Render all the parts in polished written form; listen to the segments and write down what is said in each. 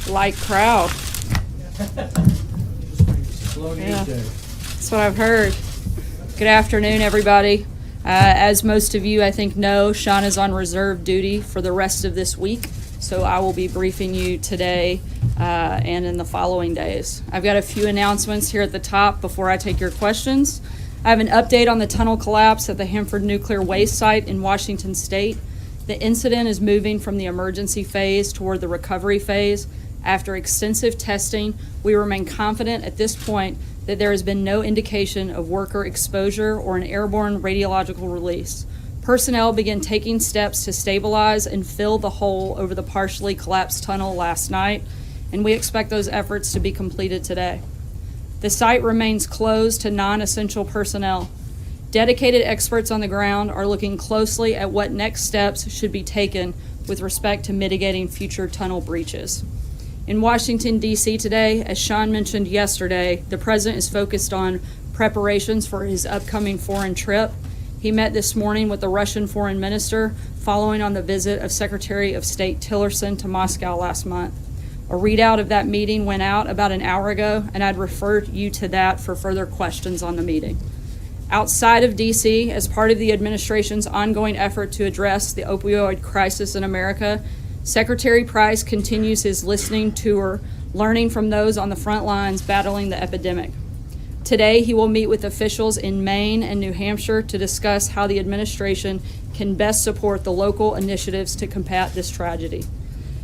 Light crowd. Yeah, that's what I've heard. Good afternoon, everybody. As most of you, I think, know, Sean is on reserve duty for the rest of this week, so I will be briefing you today and in the following days. I've got a few announcements here at the top before I take your questions. I have an update on the tunnel collapse at the Hanford Nuclear Waste Site in Washington State. The incident is moving from the emergency phase toward the recovery phase. After extensive testing, we remain confident at this point that there has been no indication of worker exposure or an airborne radiological release. Personnel began taking steps to stabilize and fill the hole over the partially collapsed tunnel last night, and we expect those efforts to be completed today. The site remains closed to non-essential personnel. Dedicated experts on the ground are looking closely at what next steps should be taken with respect to mitigating future tunnel breaches. In Washington, D.C. today, as Sean mentioned yesterday, the president is focused on preparations for his upcoming foreign trip. He met this morning with the Russian foreign minister following on the visit of Secretary of State Tillerson to Moscow last month. A readout of that meeting went out about an hour ago, and I'd refer you to that for further questions on the meeting. Outside of D.C., as part of the administration's ongoing effort to address the opioid crisis in America, Secretary Price continues his listening tour, learning from those on the front lines battling the epidemic. Today, he will meet with officials in Maine and New Hampshire to discuss how the administration can best support the local initiatives to combat this tragedy.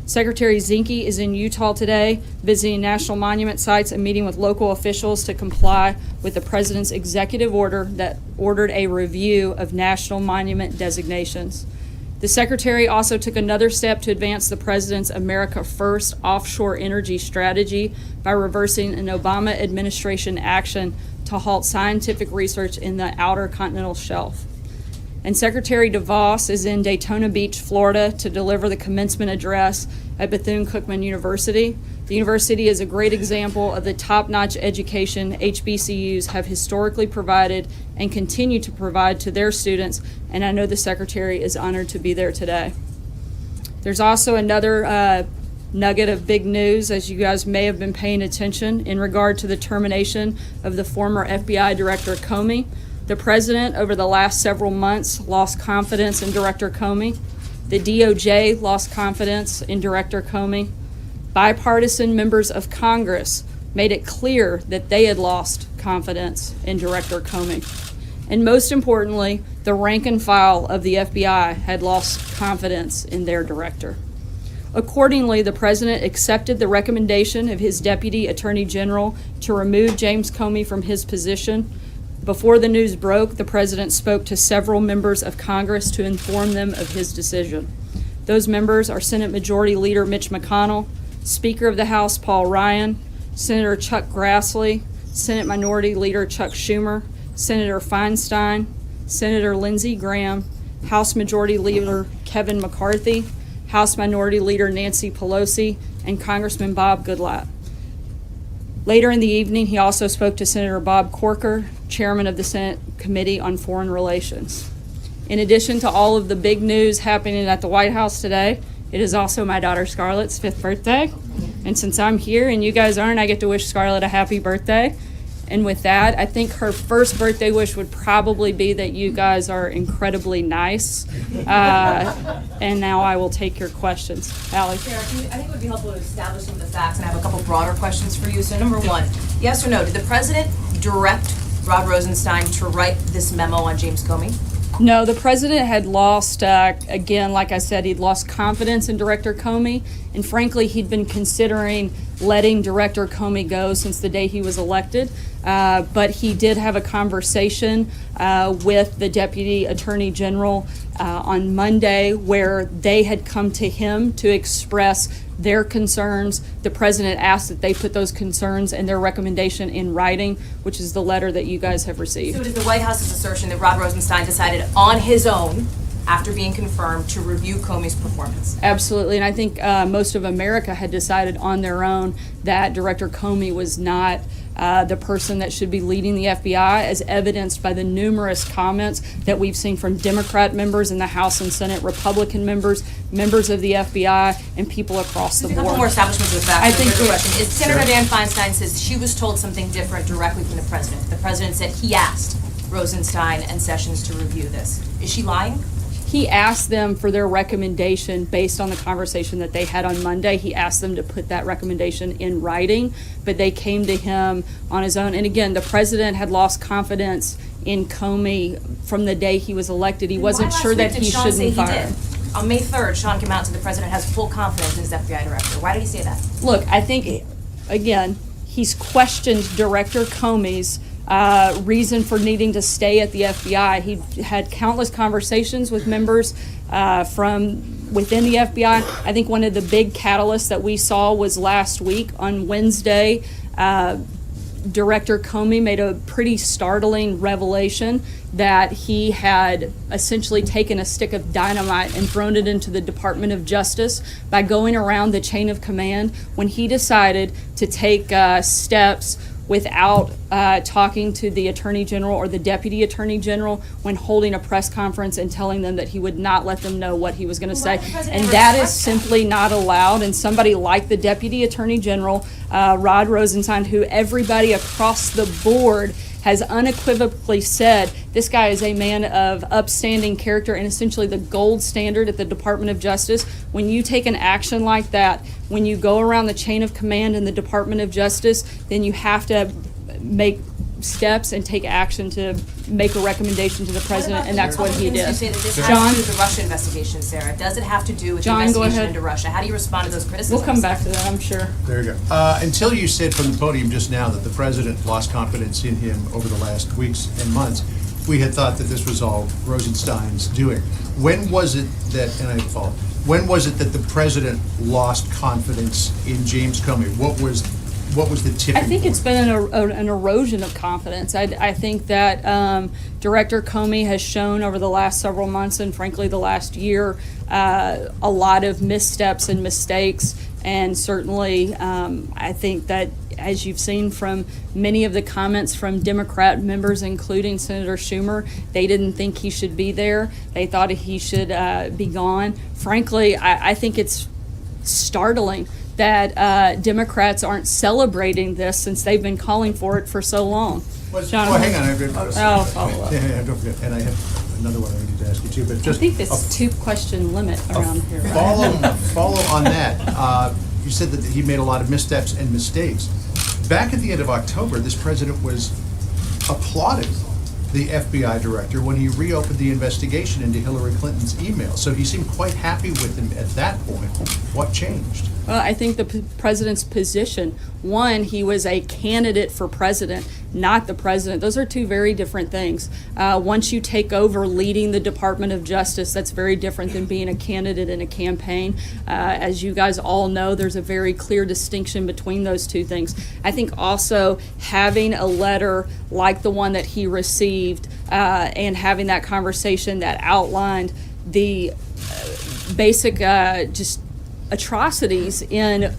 Secretary Zinke is in Utah today, visiting national monument sites and meeting with local officials to comply with the president's executive order that ordered a review of national monument designations. The secretary also took another step to advance the president's America First offshore energy strategy by reversing an Obama administration action to halt scientific research in the outer continental shelf. And Secretary DeVos is in Daytona Beach, Florida, to deliver the commencement address at Bethune-Cookman University. The university is a great example of the top-notch education HBCUs have historically provided and continue to provide to their students, and I know the Secretary is honored to be there today. There's also another nugget of big news, as you guys may have been paying attention, in regard to the termination of the former FBI Director Comey. The president, over the last several months, lost confidence in Director Comey. The DOJ lost confidence in Director Comey. Bipartisan members of Congress made it clear that they had lost confidence in Director Comey. And most importantly, the rank and file of the FBI had lost confidence in their director. Accordingly, the president accepted the recommendation of his Deputy Attorney General to remove James Comey from his position. Before the news broke, the president spoke to several members of Congress to inform them of his decision. Those members are Senate Majority Leader Mitch McConnell, Speaker of the House Paul Ryan, Senator Chuck Grassley, Senate Minority Leader Chuck Schumer, Senator Feinstein, Senator Lindsey Graham, House Majority Leader Kevin McCarthy, House Minority Leader Nancy Pelosi, and Congressman Bob Goodlatte. Later in the evening, he also spoke to Senator Bob Corker, Chairman of the Senate Committee on Foreign Relations. In addition to all of the big news happening at the White House today, it is also my daughter Scarlett's 5th birthday. And since I'm here and you guys aren't, I get to wish Scarlett a happy birthday. And with that, I think her first birthday wish would probably be that you guys are incredibly nice. And now I will take your questions. Allie. Chair, I think it would be helpful to establish some of the facts, and I have a couple broader questions for you. So number one, yes or no, did the president direct Rod Rosenstein to write this memo on James Comey? No, the president had lost, again, like I said, he'd lost confidence in Director Comey, and frankly, he'd been considering letting Director Comey go since the day he was elected. But he did have a conversation with the Deputy Attorney General on Monday where they had come to him to express their concerns. The president asked that they put those concerns and their recommendation in writing, which is the letter that you guys have received. So it is the White House's assertion that Rod Rosenstein decided on his own after being confirmed to review Comey's performance. Absolutely, and I think most of America had decided on their own that Director Comey was not the person that should be leading the FBI, as evidenced by the numerous comments that we've seen from Democrat members in the House and Senate, Republican members, members of the FBI, and people across the A couple more board. establishments of facts. I think There's a that- question. Senator Dan Feinstein says she was told something different directly from the president. The president said he asked Rosenstein and Sessions to review this. Is she lying? He asked them for their recommendation based on the conversation that they had on Monday. He asked them to put that recommendation in writing, but they came to him on his own. And again, the president had lost confidence in Comey from the day he was elected. He wasn't sure that he shouldn't fire him. On May 3rd, Sean came out and said the president has full confidence in his FBI director. Why did he say that? Look, I think, again, he's questioned Director Comey's reason for needing to stay at the FBI. He had countless conversations with members from within the FBI. I think one of the big catalysts that we saw was last week on Wednesday. Director Comey made a pretty startling revelation that he had essentially taken a stick of dynamite and thrown it into the Department of Justice by going around the chain of command when he decided to take steps without talking to the Attorney General or the Deputy Attorney General when holding a press conference and telling them that he would not let them know what he was going to say. And that is simply not allowed. And somebody like the Deputy Attorney General, Rod Rosenstein, who everybody across the board has unequivocally said this guy is a man of upstanding character and essentially the gold standard at the Department of Justice. When you take an action like that, when you go around the chain of command in the Department of Justice, then you have to make steps and take action to make a recommendation to the president, and that's what he did. You say that this John? has to do with the Russia investigation, Sarah. Does it have to do with the John, go investigation ahead. into Russia? How do you respond to those criticisms? We'll come back to that, I'm sure. There you go. Until you said from the podium just now that the president lost confidence in him over the last weeks and months, we had thought that this was all Rosenstein's doing. When was it that, and I follow, when was it that the president lost confidence in James Comey? What was the tipping I point? think it's been an erosion of confidence. I think that Director Comey has shown over the last several months and frankly the last year a lot of missteps and mistakes. And certainly I think that as you've seen from many of the comments from Democrat members, including Senator Schumer, they didn't think he should be there. They thought he should be gone. Frankly, I think it's startling that Democrats aren't celebrating this since they've been calling for it for so long. Well, hang on. I'll follow up. Yeah, don't forget. And I have another one I need to ask you too, but I just think this is two-question limit around here. follow on that. You said that he made a lot of missteps and mistakes. Back at the end of October, this president was applauding the FBI director when he reopened the investigation into Hillary Clinton's email. So he seemed quite happy with him at that point. What changed? Well, I think the president's position. One, he was a candidate for president, not the president. Those are two very different things. Once you take over leading the Department of Justice, that's very different than being a candidate in a campaign. As you guys all know, there's a very clear distinction between those two things. I think also having a letter like the one that he received and having that conversation that outlined the basic just atrocities in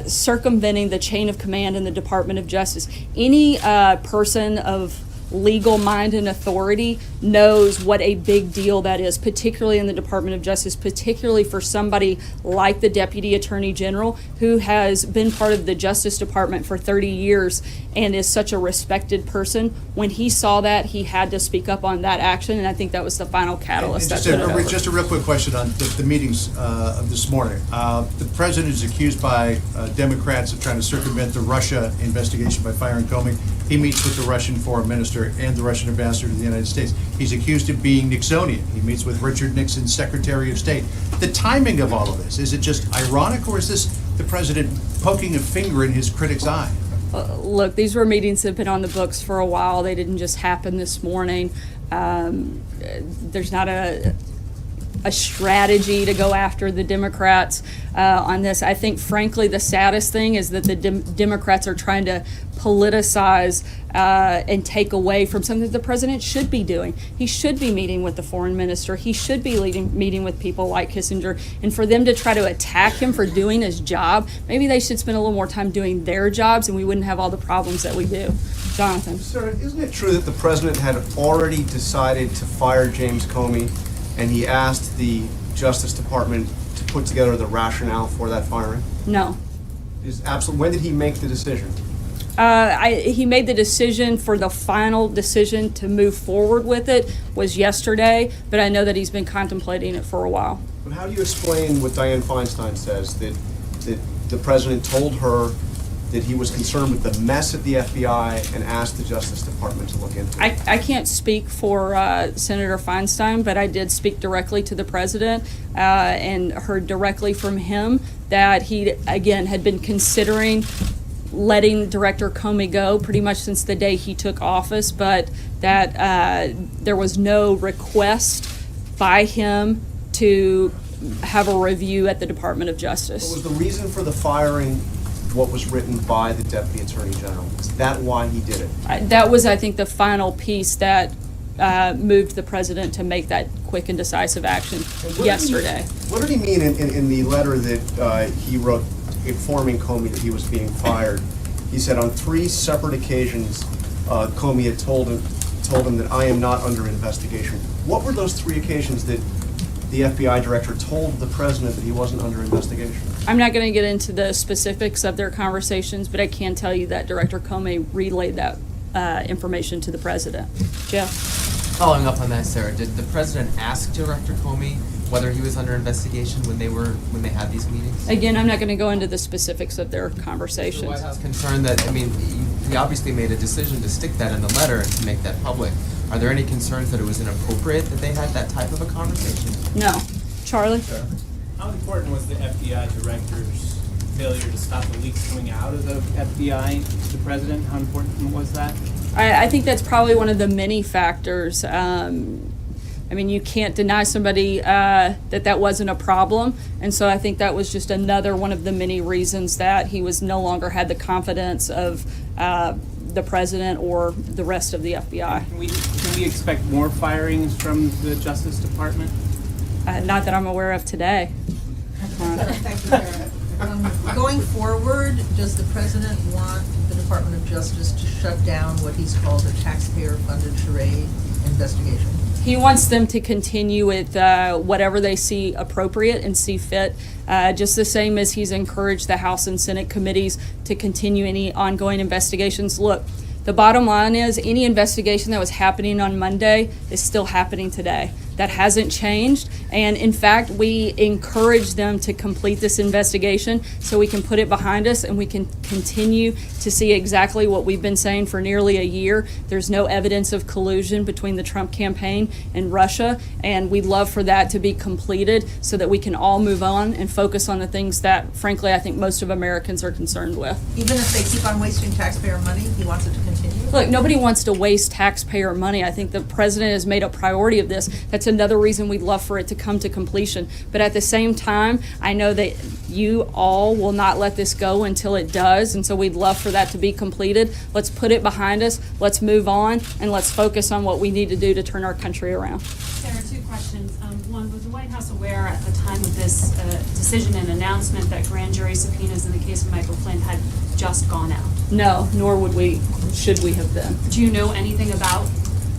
circumventing the chain of command in the Department of Justice. Any person of legal mind and authority knows what a big deal that is, particularly in the Department of Justice, particularly for somebody like the Deputy Attorney General, who has been part of the Justice Department for 30 years and is such a respected person. When he saw that, he had to speak up on that action, and I think that was the final catalyst. Just a real quick question on the meetings of this morning. The president is accused by Democrats of trying to circumvent the Russia investigation by firing Comey. He meets with the Russian foreign minister and the Russian ambassador to the United States. He's accused of being Nixonian. He meets with Richard Nixon's Secretary of State. The timing of all of this, is it just ironic, or is this the president poking a finger in his critic's eye? Look, these were meetings that have been on the books for a while. They didn't just happen this morning. There's not a a strategy to go after the Democrats on this. I think, frankly, the saddest thing is that the Democrats are trying to politicize and take away from something that the president should be doing. He should be meeting with the foreign minister. He should be meeting with people like Kissinger. And for them to try to attack him for doing his job, maybe they should spend a little more time doing their jobs, and we wouldn't have all the problems that we do. Jonathan. Sir, isn't it true that the president had already decided to fire James Comey, and he asked the Justice Department to put together the rationale for that firing? No. When did he make the decision? He made the decision for the final decision to move forward with it was yesterday, but I know that he's been contemplating it for a while. But how do you explain what Dianne Feinstein says, that the president told her that he was concerned with the mess at the FBI and asked the Justice Department to look into it? I can't speak for Senator Feinstein, but I did speak directly to the president and heard directly from him that he, again, had been considering letting Director Comey go pretty much since the day he took office, but that there was no request by him to have a review at the Department of Justice. What was the reason for the firing? What was written by the Deputy Attorney General? Is that why he did it? That was, I think, the final piece that moved the president to make that quick and decisive action yesterday. What did he mean in the letter that he wrote informing Comey that he was being fired? He said on 3 separate occasions, Comey had told him that I am not under investigation. What were those 3 occasions that the FBI director told the president that he wasn't under investigation? I'm not going to get into the specifics of their conversations, but I can tell you that Director Comey relayed that information to the president. Jeff? Following up on that, Sarah, did the president ask Director Comey whether he was under investigation when they had these meetings? Again, I'm not going to go into the specifics of their Is the conversations. White House concerned that, he obviously made a decision to stick that in the letter and to make that public. Are there any concerns that it was inappropriate that they had that type of a conversation? No. Charlie? How important was the FBI director's failure to stop the leaks coming out of the FBI to the president? How important was that? I think that's probably one of the many factors. You can't deny somebody that wasn't a problem. And so I think that was just another one of the many reasons that he was no longer had the confidence of the president or the rest of the FBI. Can we expect more firings from the Justice Department? Not that I'm aware of today. Thank you, Karen. Going forward, does the president want the Department of Justice to shut down what he's called a taxpayer-funded charade investigation? He wants them to continue with whatever they see appropriate and see fit, just the same as he's encouraged the House and Senate committees to continue any ongoing investigations. Look, the bottom line is any investigation that was happening on Monday is still happening today. That hasn't changed. And in fact, we encourage them to complete this investigation so we can put it behind us and we can continue to see exactly what we've been saying for nearly a year. There's no evidence of collusion between the Trump campaign and Russia. And we'd love for that to be completed so that we can all move on and focus on the things that, frankly, I think most of Americans are concerned with. Even if they keep on wasting taxpayer money, he wants it to continue? Look, nobody wants to waste taxpayer money. I think the president has made a priority of this. That's another reason we'd love for it to come to completion. But at the same time, I know that you all will not let this go until it does. And so we'd love for that to be completed. Let's put it behind us. Let's move on and let's focus on what we need to do to turn our country around. Sarah, 2 questions. One, was the White House aware at the time of this decision and announcement that grand jury subpoenas in the case of Michael Flynn had just gone out? No, nor should we have been. Do you know anything about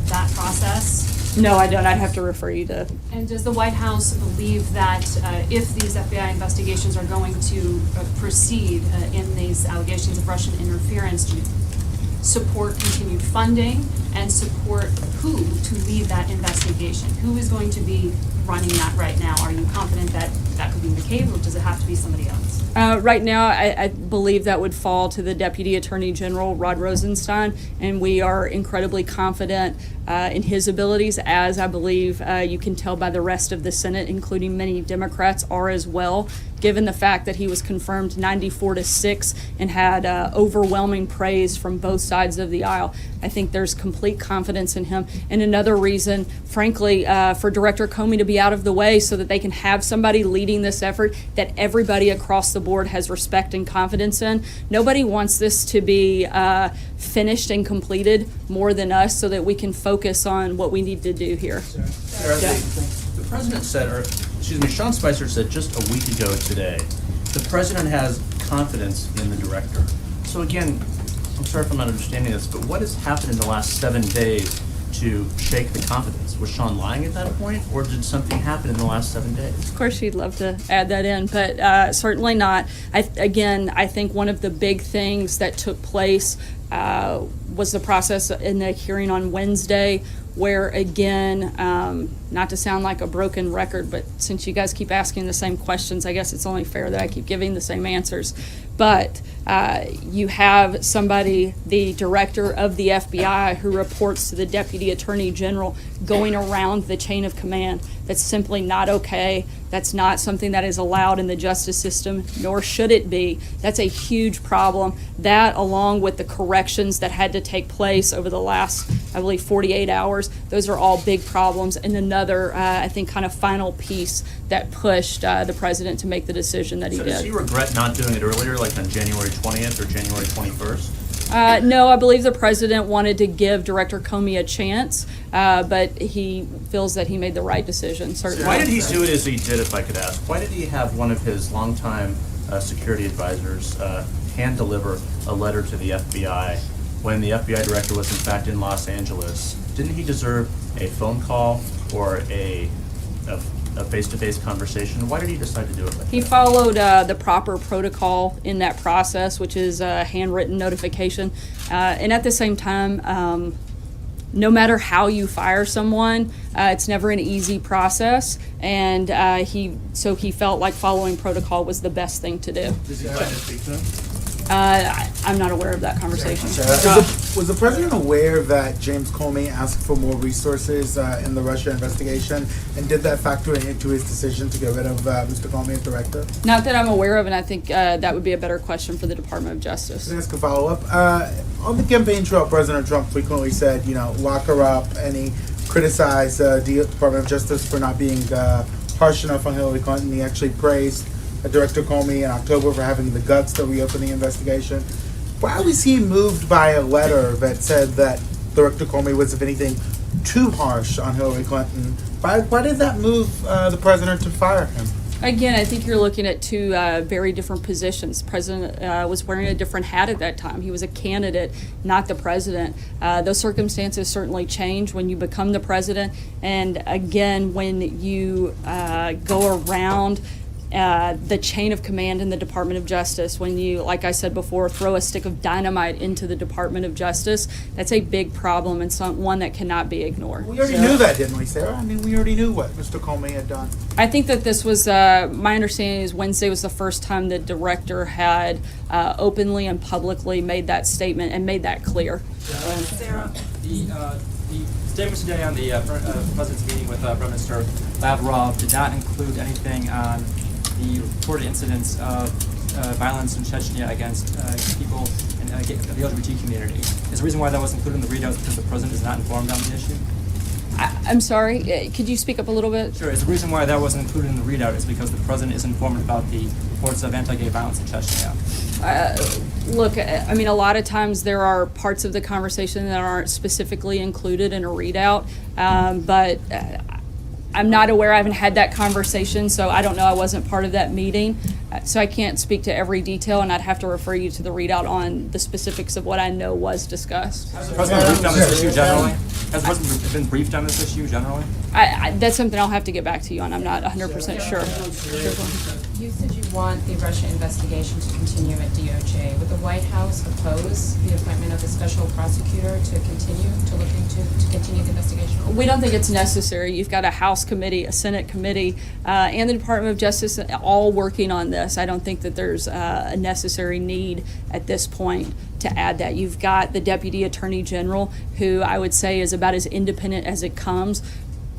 that process? No, I don't. I'd have to refer you to. And does the White House believe that if these FBI investigations are going to proceed in these allegations of Russian interference, do you support continued funding and support who to lead that investigation? Who is going to be running that right now? Are you confident that that could be McCabe, or does it have to be somebody else? Right now, I believe that would fall to the Deputy Attorney General, Rod Rosenstein, and we are incredibly confident in his abilities, as I believe you can tell by the rest of the Senate, including many Democrats, are as well, given the fact that he was confirmed 94-6 and had overwhelming praise from both sides of the aisle. I think there's complete confidence in him. And another reason, frankly, for Director Comey to be out of the way so that they can have somebody leading this effort that everybody across the board has respect and confidence in. Nobody wants this to be finished and completed more than us, so that we can focus on what we need to do here. Sarah, the president said, or excuse me, Sean Spicer said just a week ago today, the president has confidence in the director. So again, I'm sorry if I'm not understanding this, but what has happened in the last 7 days to shake the confidence? Was Sean lying at that point, or did something happen in the last 7 days? Of course, she'd love to add that in, but certainly not. I think one of the big things that took place was the process in the hearing on Wednesday, where again, not to sound like a broken record, but since you guys keep asking the same questions, I guess it's only fair that I keep giving the same answers. But you have somebody, the director of the FBI, who reports to the Deputy Attorney General, going around the chain of command. That's simply not okay. That's not something that is allowed in the justice system, nor should it be. That's a huge problem. That, along with the corrections that had to take place over the last, I believe, 48 hours, those are all big problems. And another, I think, kind of final piece that pushed the president to make the decision that he So did. does he regret not doing it earlier, like on January 20th or January 21st? No, I believe the president wanted to give Director Comey a chance, but he feels that he made the right decision, certainly. Why did he do it as he did, if I could ask? Why did he have one of his longtime security advisors hand deliver a letter to the FBI when the FBI director was in fact in Los Angeles? Didn't he deserve a phone call or a face-to-face conversation? Why did he decide to do it like He that? followed the proper protocol in that process, which is a handwritten notification. And at the same time, no matter how you fire someone, it's never an easy process. And he felt like following protocol was the best thing to do. Does he plan to speak to him? I'm not aware of that conversation. Was the president aware that James Comey asked for more resources in the Russia investigation, and did that factor into his decision to get rid of Mr. Comey as director? Not that I'm aware of, and I think that would be a better question for the Department of Justice. Can I ask a follow-up? On the campaign trail, President Trump frequently said, lock her up, and he criticized the Department of Justice for not being harsh enough on Hillary Clinton. He actually praised Director Comey in October for having the guts to reopen the investigation. Why was he moved by a letter that said that Director Comey was, if anything, too harsh on Hillary Clinton? Why did that move the president to fire him? Again, I think you're looking at two very different positions. The president was wearing a different hat at that time. He was a candidate, not the president. Those circumstances certainly change when you become the president. And again, when you go around the chain of command in the Department of Justice, when you, like I said before, throw a stick of dynamite into the Department of Justice, that's a big problem and one that cannot be ignored. We already knew that, didn't we, Sarah? I mean, we already knew what Mr. Comey had done. I think that this was, my understanding is Wednesday was the first time the director had openly and publicly made that statement and made that clear. Sarah, the statements today on the president's meeting with Prime Minister Lavrov did not include anything on the reported incidents of violence in Chechnya against people in the LGBT community. Is the reason why that was included in the readout because the president is not informed on the issue? I'm sorry, could you speak up a little bit? Sure. Is the reason why that wasn't included in the readout is because the president is informed about the reports of anti-gay violence in Chechnya? Look, I mean, a lot of times there are parts of the conversation that aren't specifically included in a readout, but I'm not aware. I haven't had that conversation, so I don't know. I wasn't part of that meeting, so I can't speak to every detail, and I'd have to refer you to the readout on the specifics of what I know was discussed. Has the president briefed on this issue generally? Has the president been briefed on this issue generally? That's something I'll have to get back to you on. I'm not 100% sure. You said you want the Russia investigation to continue at DOJ. Would the White House oppose the appointment of a special prosecutor to continue to continue the investigation? We don't think it's necessary. You've got a House committee, a Senate committee, and the Department of Justice all working on this. I don't think that there's a necessary need at this point to add that. You've got the Deputy Attorney General, who I would say is about as independent as it comes,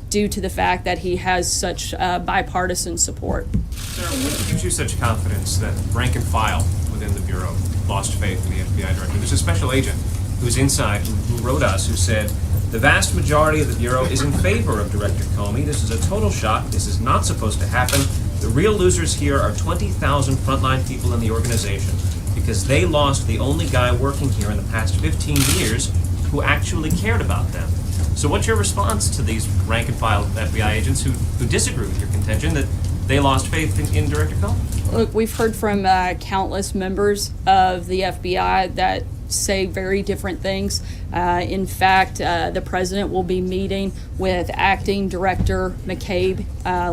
due to the fact that he has such bipartisan support. Sarah, what gives you such confidence that rank and file within the Bureau lost faith in the FBI director? There's a special agent who's inside who wrote us, who said, the vast majority of the Bureau is in favor of Director Comey. This is a total shock. This is not supposed to happen. The real losers here are 20,000 frontline people in the organization because they lost the only guy working here in the past 15 years who actually cared about them. So what's your response to these rank and file FBI agents who disagree with your contention that they lost faith in Director Comey? Look, we've heard from countless members of the FBI that say very different things. In fact, the president will be meeting with acting director McCabe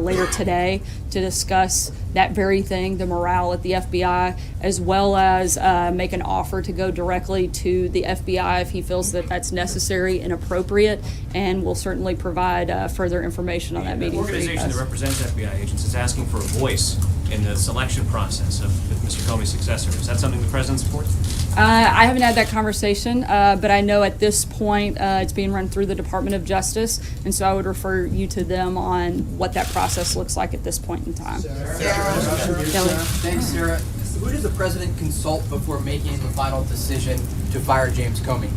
later today to discuss that very thing, the morale at the FBI, as well as make an offer to go directly to the FBI if he feels that that's necessary and appropriate, and will certainly provide further information on that meeting. The organization that represents FBI agents is asking for a voice in the selection process of Mr. Comey's successor. Is that something the president supports? I haven't had that conversation, but I know at this point it's being run through the Department of Justice, and so I would refer you to them on what that process looks like at this point in time. Kelly. Thanks, Sarah. Who does the president consult before making the final decision to fire James Comey?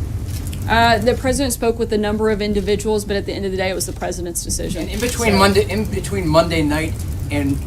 The president spoke with a number of individuals, but at the end of the day, it was the president's decision. And in between Monday night and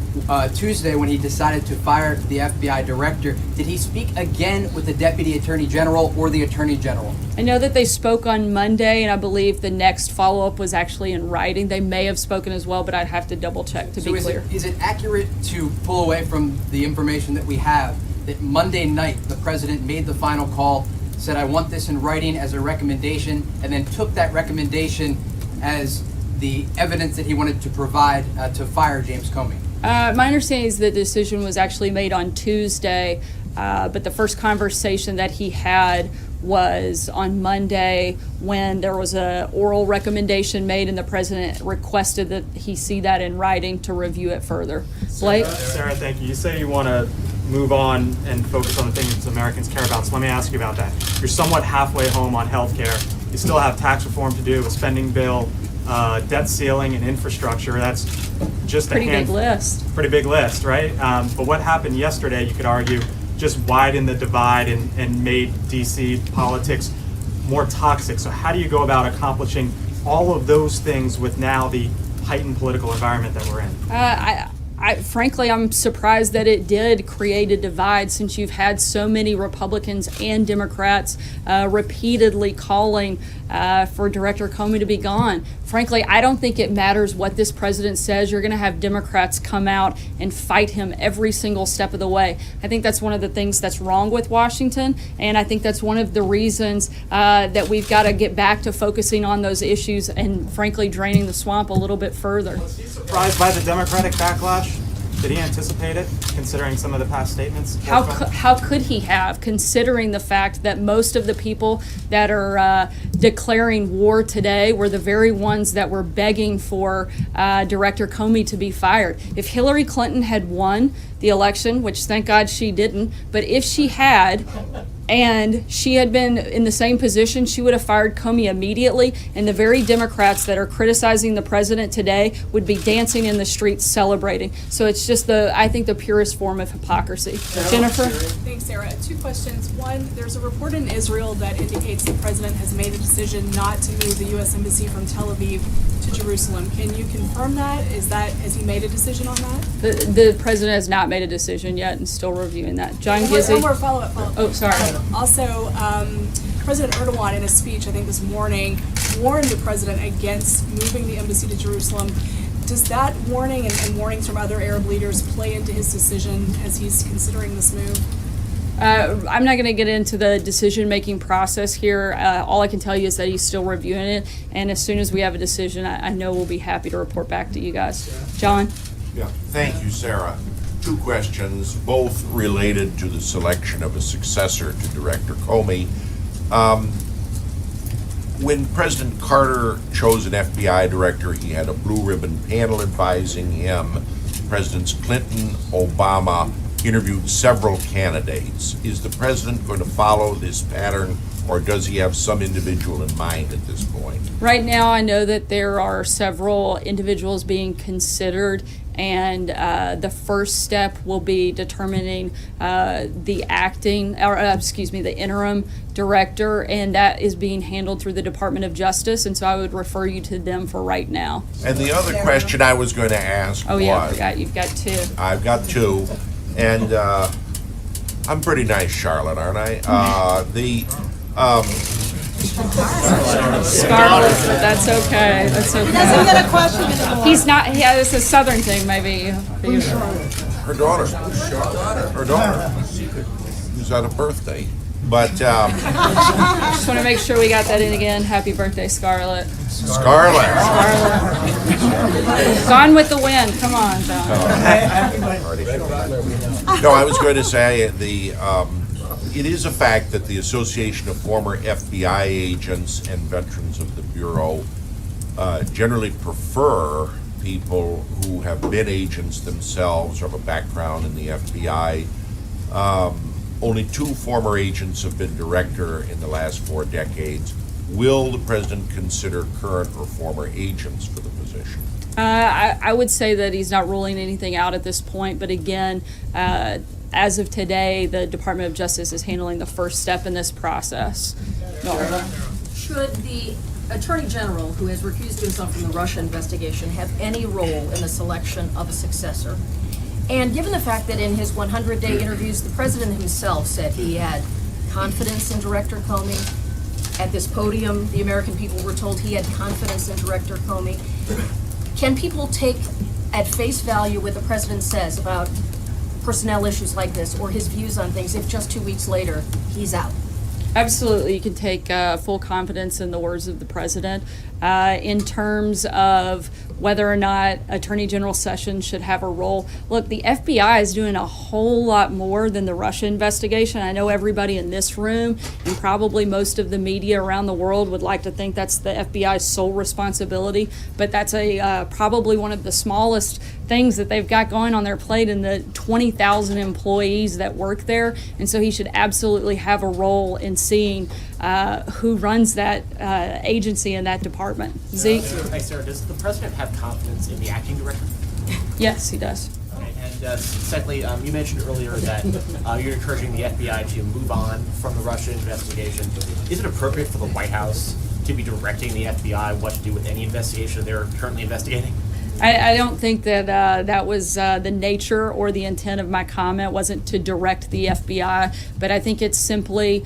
Tuesday, when he decided to fire the FBI director, did he speak again with the Deputy Attorney General or the Attorney General? I know that they spoke on Monday, and I believe the next follow-up was actually in writing. They may have spoken as well, but I'd have to double-check to be clear. Is it accurate to pull away from the information that we have that Monday night the president made the final call, said, I want this in writing as a recommendation, and then took that recommendation as the evidence that he wanted to provide to fire James Comey? My understanding is the decision was actually made on Tuesday, but the first conversation that he had was on Monday when there was a oral recommendation made and the president requested that he see that in writing to review it further. Blake? Sarah, thank you. You say you want to move on and focus on the things Americans care about, so let me ask you about that. You're somewhat halfway home on health care. You still have tax reform to do, a spending bill, debt ceiling, and infrastructure. That's just Pretty big list. Pretty big list, right? But what happened yesterday, you could argue, just widened the divide and made DC politics more toxic. So how do you go about accomplishing all of those things with now the heightened political environment that we're in? Frankly, I'm surprised that it did create a divide, since you've had so many Republicans and Democrats repeatedly calling for Director Comey to be gone. Frankly, I don't think it matters what this president says. You're going to have Democrats come out and fight him every single step of the way. I think that's one of the things that's wrong with Washington, and I think that's one of the reasons that we've got to get back to focusing on those issues and, frankly, draining the swamp a little bit further. Was he surprised by the Democratic backlash? Did he anticipate it, considering some of the past statements? How could he have, considering the fact that most of the people that are declaring war today were the very ones that were begging for Director Comey to be fired? If Hillary Clinton had won the election, which thank God she didn't, but if she had, and she had been in the same position, she would have fired Comey immediately, and the very Democrats that are criticizing the president today would be dancing in the streets celebrating. So it's just I think the purest form of hypocrisy. Jennifer? Thanks, Sarah. Two questions. One, there's a report in Israel that indicates the president has made a decision not to move the U.S. Embassy from Tel Aviv to Jerusalem. Can you confirm that? Has he made a decision on that? The president has not made a decision yet and still reviewing that. John Gizzi? One more follow-up. Oh, sorry. Also, President Erdogan, in a speech, I think this morning, warned the president against moving the embassy to Jerusalem. Does that warning and warnings from other Arab leaders play into his decision as he's considering this move? I'm not going to get into the decision-making process here. All I can tell you is that he's still reviewing it, and as soon as we have a decision, I know we'll be happy to report back to you guys. John? Yeah, thank you, Sarah. Two questions, both related to the selection of a successor to Director Comey. When President Carter chose an FBI director, he had a blue ribbon panel advising him. Presidents Clinton, Obama interviewed several candidates. Is the president going to follow this pattern, or does he have some individual in mind at this point? Right now, I know that there are several individuals being considered, and the first step will be determining the interim director, and that is being handled through the Department of Justice, and so I would refer you to them for right now. And the other question I was going to ask Oh yeah, I was, forgot, you've got two. I've got two, and I'm pretty nice, Charlotte, aren't I? Scarlet, but that's okay, that's okay. He doesn't get a question anymore. He's not, yeah, it's a southern thing, maybe. Her daughter. Her daughter. Who's had a birthday. But, Just want to make sure we got that in again. Happy birthday, Scarlett. Scarlett. Gone with the wind. Come on, John. No, I was going to say, it is a fact that the Association of Former FBI Agents and Veterans of the Bureau generally prefer people who have been agents themselves or have a background in the FBI. Only 2 former agents have been director in the last 4 decades. Will the president consider current or former agents for the position? I would say that he's not ruling anything out at this point, but again, as of today, the Department of Justice is handling the first step in this process. Should the Attorney General, who has recused himself from the Russia investigation, have any role in the selection of a successor? And given the fact that in his 100-day interviews, the president himself said he had confidence in Director Comey, at this podium, the American people were told he had confidence in Director Comey. Can people take at face value what the president says about personnel issues like this, or his views on things, if just 2 weeks later he's out? Absolutely, you can take full confidence in the words of the president. In terms of whether or not Attorney General Sessions should have a role, look, the FBI is doing a whole lot more than the Russia investigation. I know everybody in this room and probably most of the media around the world would like to think that's the FBI's sole responsibility, but that's probably one of the smallest things that they've got going on their plate in the 20,000 employees that work there, and so he should absolutely have a role in seeing who runs that agency and that department. Zeke? Hi, Sarah. Does the president have confidence in the acting director? Yes, he does. Okay. And secondly, you mentioned earlier that you're encouraging the FBI to move on from the Russia investigation. Is it appropriate for the White House to be directing the FBI what to do with any investigation they're currently investigating? I don't think that that was the nature or the intent of my comment. It wasn't to direct the FBI, but I think it's simply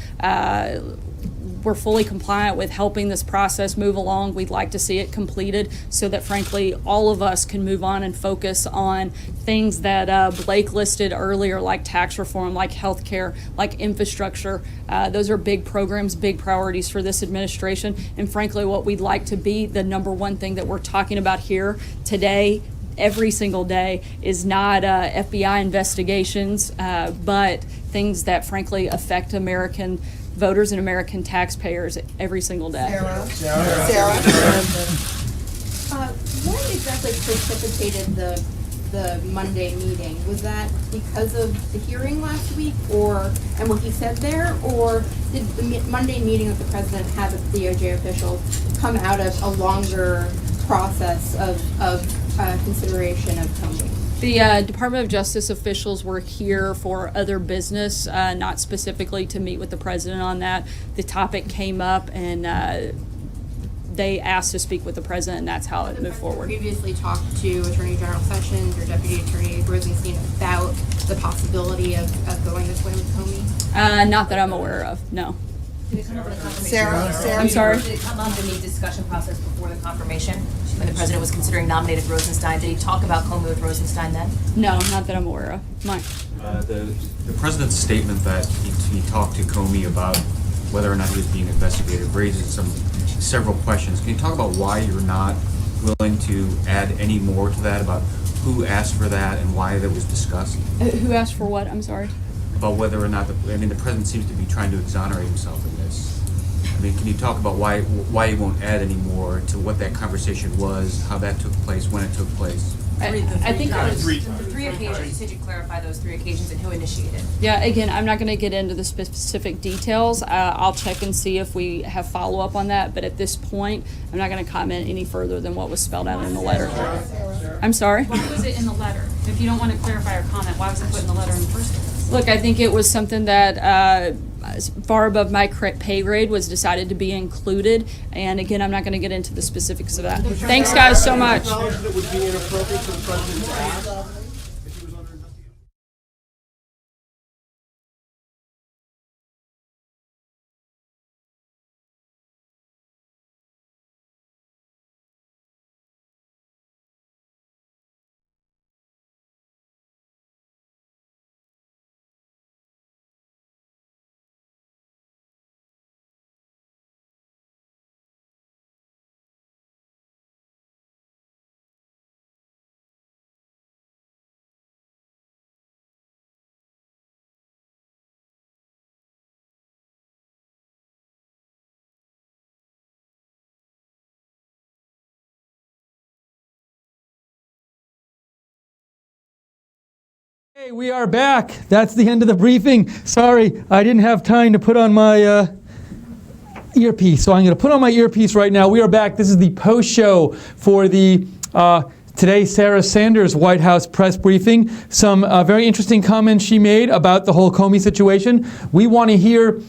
we're fully compliant with helping this process move along. We'd like to see it completed so that, frankly, all of us can move on and focus on things that Blake listed earlier, like tax reform, like healthcare, like infrastructure. Those are big programs, big priorities for this administration, and frankly, what we'd like to be the number one thing that we're talking about here today, every single day, is not FBI investigations, but things that, frankly, affect American voters and American taxpayers every single day. Sarah? What exactly precipitated the Monday meeting? Was that because of the hearing last week and what he said there, or did the Monday meeting with the president have a DOJ official come out of a longer process of consideration of Comey? The Department of Justice officials were here for other business, not specifically to meet with the president on that. The topic came up and they asked to speak with the president, and that's how it moved forward. Previously talked to Attorney General Sessions or Deputy Attorney Rosenstein about the possibility of going this way with Comey? Not that I'm aware of, no. Sarah? I'm sorry? Did it come up in the discussion process before the confirmation, when the president was considering nominating Rosenstein? Did he talk about Comey with Rosenstein then? No, not that I'm aware of. Mike? The president's statement that he talked to Comey about whether or not he was being investigated raises several questions. Can you talk about why you're not willing to add any more to that about who asked for that and why that was discussed? Who asked for what? I'm sorry. About whether or not, the president seems to be trying to exonerate himself in this. I mean, can you talk about why he won't add any more to what that conversation was, how that took place, when it took place? I think it was the three occasions. You said you'd clarify those 3 occasions and who initiated. Yeah, again, I'm not going to get into the specific details. I'll check and see if we have follow-up on that, but at this point, I'm not going to comment any further than what was spelled out in the letter. I'm sorry? Why was it in the letter? If you don't want to clarify or comment, why was it put in the letter in the first place? Look, I think it was something that far above my pay grade was decided to be included, and again, I'm not going to get into the specifics of that. Thanks, guys, so much. It would be inappropriate for the president to ask. Hey, we are back. That's the end of the briefing. Sorry, I didn't have time to put on my earpiece, so I'm going to put on my earpiece right now. We are back. This is the post show for the today Sarah Sanders White House press briefing. Some very interesting comments she made about the whole Comey situation. We want to hear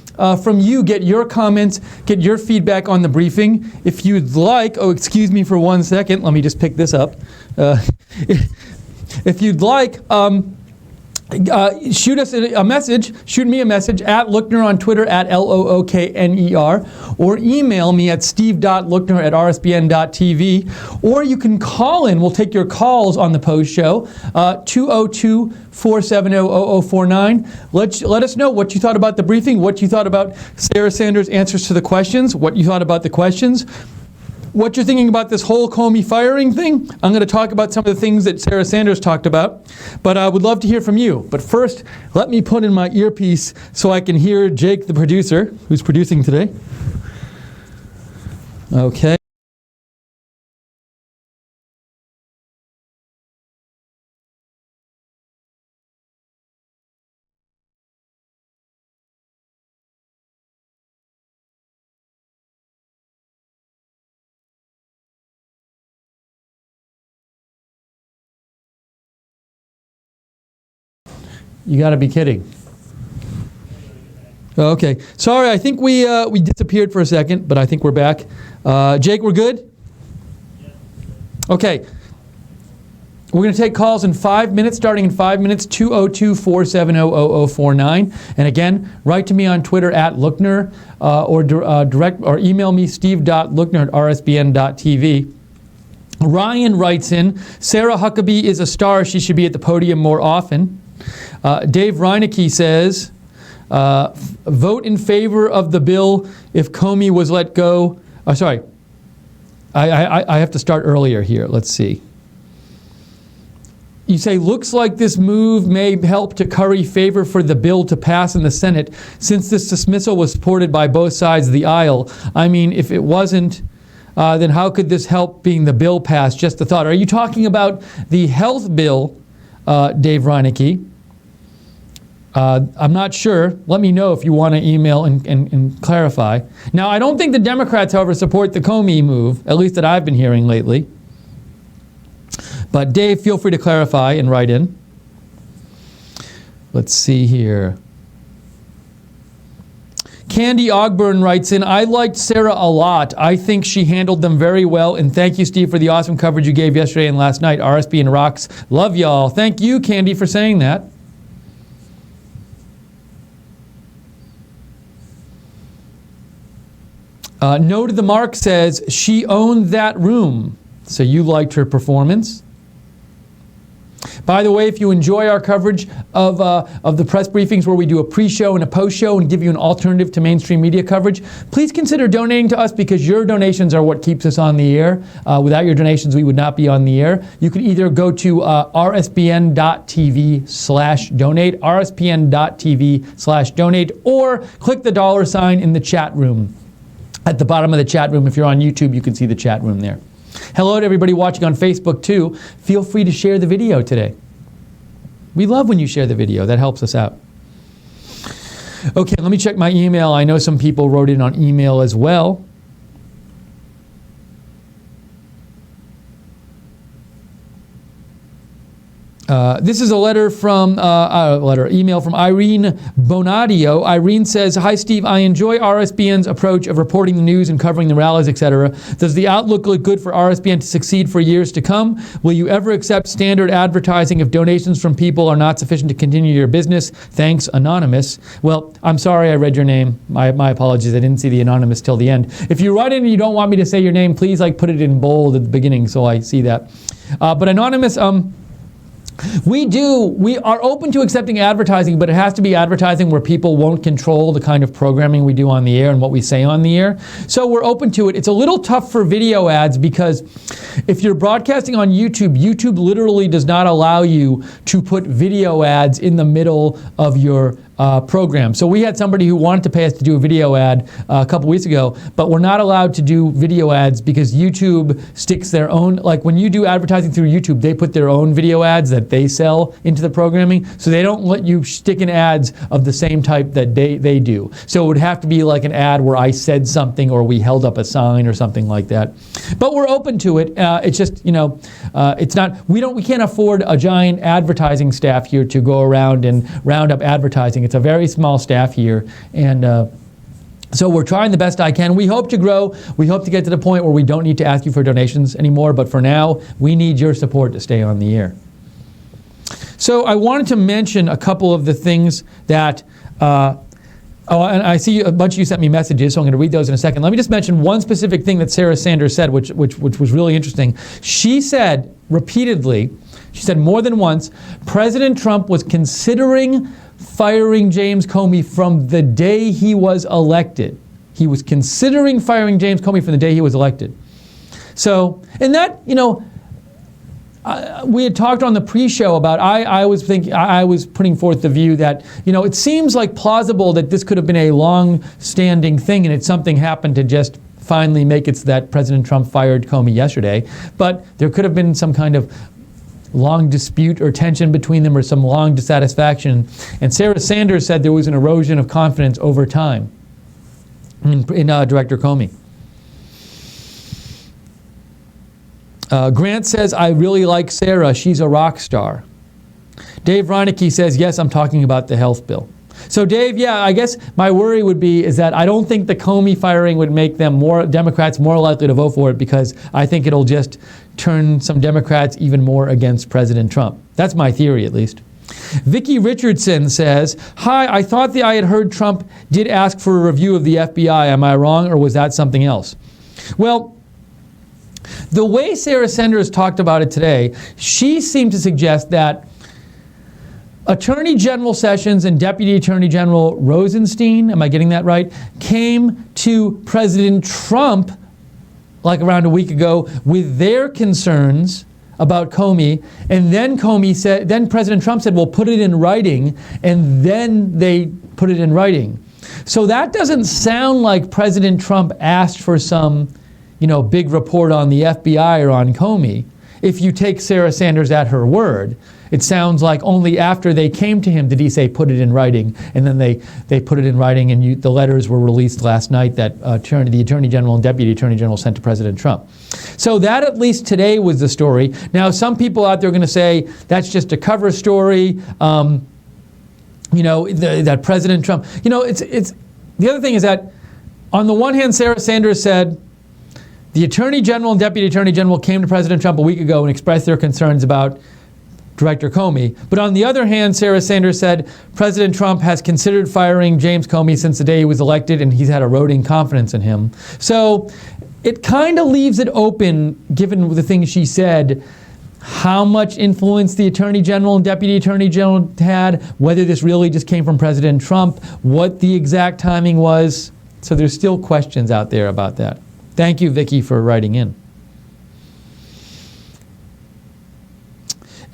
from you, get your comments, get your feedback on the briefing. If you'd like, oh, excuse me for 1 second. Let me just pick this up. If you'd like, shoot us a message, shoot me a message at Lookner on Twitter at LOOKNER, or email me at steve.lookner@rsbn.tv, or you can call in. We'll take your calls on the post show, 202-470-0049. Let us know what you thought about the briefing, what you thought about Sarah Sanders' answers to the questions, what you thought about the questions, what you're thinking about this whole Comey firing thing. I'm going to talk about some of the things that Sarah Sanders talked about, but I would love to hear from you. But first, let me put in my earpiece so I can hear Jake, the producer, who's producing today. Okay. You got to be kidding. Okay. Sorry, I think we disappeared for a second, but I think we're back. Jake, we're good? Okay. We're going to take calls in 5 minutes, starting in 5 minutes, 202-470-0049. And again, write to me on Twitter at Lookner, or email me steve.lookner@rsbn.tv. Ryan writes in, Sarah Huckabee is a star. She should be at the podium more often. Dave Reinecke says, vote in favor of the bill if Comey was let go. Sorry, I have to start earlier here. Let's see. You say, looks like this move may help to curry favor for the bill to pass in the Senate, since this dismissal was supported by both sides of the aisle. I mean, if it wasn't, then how could this help being the bill passed? Just a thought. Are you talking about the health bill, Dave Reinecke? I'm not sure. Let me know if you want to email and clarify. Now, I don't think the Democrats, however, support the Comey move, at least that I've been hearing lately. But Dave, feel free to clarify and write in. Let's see here. Candy Ogburn writes in, I liked Sarah a lot. I think she handled them very well. And thank you, Steve, for the awesome coverage you gave yesterday and last night. RSB and rocks. Love y'all. Thank you, Candy, for saying that. No to the Mark says, she owned that room. So you liked her performance. By the way, if you enjoy our coverage of the press briefings where we do a pre-show and a post-show and give you an alternative to mainstream media coverage, please consider donating to us because your donations are what keeps us on the air. Without your donations, we would not be on the air. You can either go to rsbn.tv/donate, rsbn.tv/donate, or click the $ in the chat room. At the bottom of the chat room, if you're on YouTube, you can see the chat room there. Hello to everybody watching on Facebook too. Feel free to share the video today. We love when you share the video. That helps us out. Okay, let me check my email. I know some people wrote in on email as well. This is a letter from email from Irene Bonadio. Irene says, "Hi Steve, I enjoy RSBN's approach of reporting the news and covering the rallies, etc. Does the outlook look good for RSBN to succeed for years to come? Will you ever accept standard advertising if donations from people are not sufficient to continue your business? Thanks, Anonymous." Well, I'm sorry I read your name. My apologies. I didn't see the Anonymous till the end. If you write in and you don't want me to say your name, please put it in bold at the beginning so I see that. But Anonymous, we are open to accepting advertising, but it has to be advertising where people won't control the kind of programming we do on the air and what we say on the air. So we're open to it. It's a little tough for video ads because if you're broadcasting on YouTube, YouTube literally does not allow you to put video ads in the middle of your program. So we had somebody who wanted to pay us to do a video ad a couple weeks ago, but we're not allowed to do video ads because YouTube sticks their own, like when you do advertising through YouTube, they put their own video ads that they sell into the programming, so they don't let you stick in ads of the same type that they do. So it would have to be like an ad where I said something or we held up a sign or something like that. But we're open to it. It's just, it's not, we can't afford a giant advertising staff here to go around and round up advertising. It's a very small staff here, and so we're trying the best I can. We hope to grow. We hope to get to the point where we don't need to ask you for donations anymore, but for now, we need your support to stay on the air. So I wanted to mention a couple of the things that, and I see a bunch of you sent me messages, so I'm going to read those in a second. Let me just mention one specific thing that Sarah Sanders said, which was really interesting. She said repeatedly, she said more than once, President Trump was considering firing James Comey from the day he was elected. He was considering firing James Comey from the day he was elected. So, and that, we had talked on the pre-show about, I was putting forth the view that, it seems like plausible that this could have been a long-standing thing and something happened to just finally make it so that President Trump fired Comey yesterday. But there could have been some kind of long dispute or tension between them or some long dissatisfaction. And Sarah Sanders said there was an erosion of confidence over time in Director Comey. Grant says, I really like Sarah. She's a rock star. Dave Reinecke says, yes, I'm talking about the health bill. So Dave, yeah, I guess my worry would be is that I don't think the Comey firing would make Democrats more likely to vote for it, because I think it'll just turn some Democrats even more against President Trump. That's my theory, at least. Vicki Richardson says, hi, I thought I had heard Trump did ask for a review of the FBI. Am I wrong, or was that something else? Well, the way Sarah Sanders talked about it today, she seemed to suggest that Attorney General Sessions and Deputy Attorney General Rosenstein, am I getting that right, came to President Trump like around a week ago with their concerns about Comey, and then President Trump said, well, put it in writing, and then they put it in writing. So that doesn't sound like President Trump asked for some, big report on the FBI or on Comey. If you take Sarah Sanders at her word, it sounds like only after they came to him did he say put it in writing, and then they put it in writing, and the letters were released last night that the Attorney General and Deputy Attorney General sent to President Trump. So that at least today was the story. Now some people out there are going to say that's just a cover story, that President Trump, it's the other thing is that on the one hand Sarah Sanders said the Attorney General and Deputy Attorney General came to President Trump a week ago and expressed their concerns about Director Comey. But on the other hand, Sarah Sanders said President Trump has considered firing James Comey since the day he was elected, and he's had eroding confidence in him. So it kind of leaves it open, given the things she said, how much influence the Attorney General and Deputy Attorney General had, whether this really just came from President Trump, what the exact timing was. So there's still questions out there about that. Thank you, Vicky, for writing in.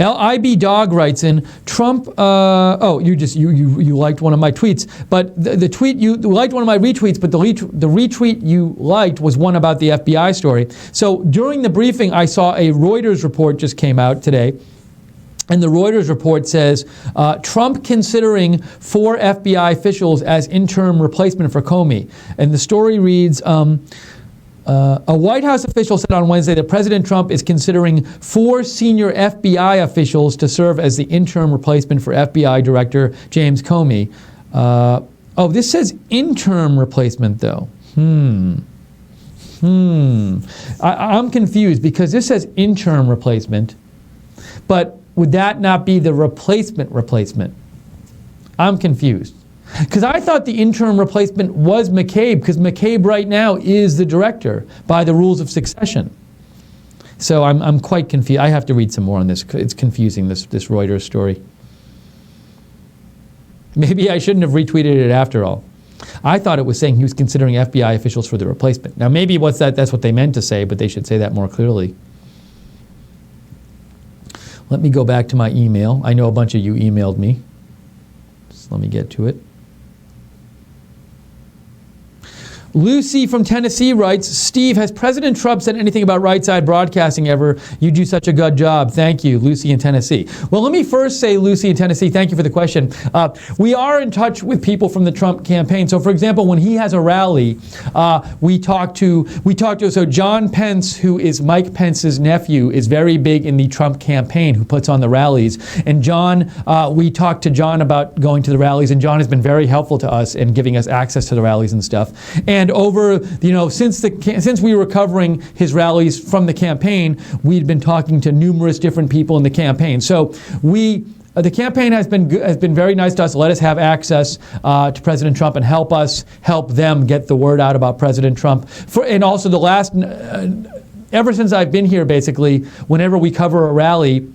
LIB Dog writes in, Trump, you liked one of my tweets, but the tweet, you liked one of my retweets, but the retweet you liked was one about the FBI story. So during the briefing, I saw a Reuters report just came out today, and the Reuters report says, Trump considering 4 FBI officials as interim replacement for Comey. And the story reads, a White House official said on Wednesday that President Trump is considering 4 senior FBI officials to serve as the interim replacement for FBI Director James Comey. This says interim replacement, though. I'm confused because this says interim replacement, but would that not be the replacement? I'm confused. Because I thought the interim replacement was McCabe, because McCabe right now is the director by the rules of succession. So I'm quite confused. I have to read some more on this. It's confusing, this Reuters story. Maybe I shouldn't have retweeted it after all. I thought it was saying he was considering FBI officials for the replacement. Now maybe that's what they meant to say, but they should say that more clearly. Let me go back to my email. I know a bunch of you emailed me. Just let me get to it. Lucy from Tennessee writes, Steve, has President Trump said anything about right side broadcasting ever? You do such a good job. Thank you, Lucy in Tennessee. Well, let me first say, Lucy in Tennessee, thank you for the question. We are in touch with people from the Trump campaign. So, for example, when he has a rally, we talk to, so John Pence, who is Mike Pence's nephew, is very big in the Trump campaign, who puts on the rallies. And John, we talked to John about going to the rallies, and John has been very helpful to us in giving us access to the rallies and stuff. And over, since we were covering his rallies from the campaign, we'd been talking to numerous different people in the campaign. So the campaign has been very nice to us, let us have access to President Trump and help them get the word out about President Trump. And also ever since I've been here, basically, whenever we cover a rally,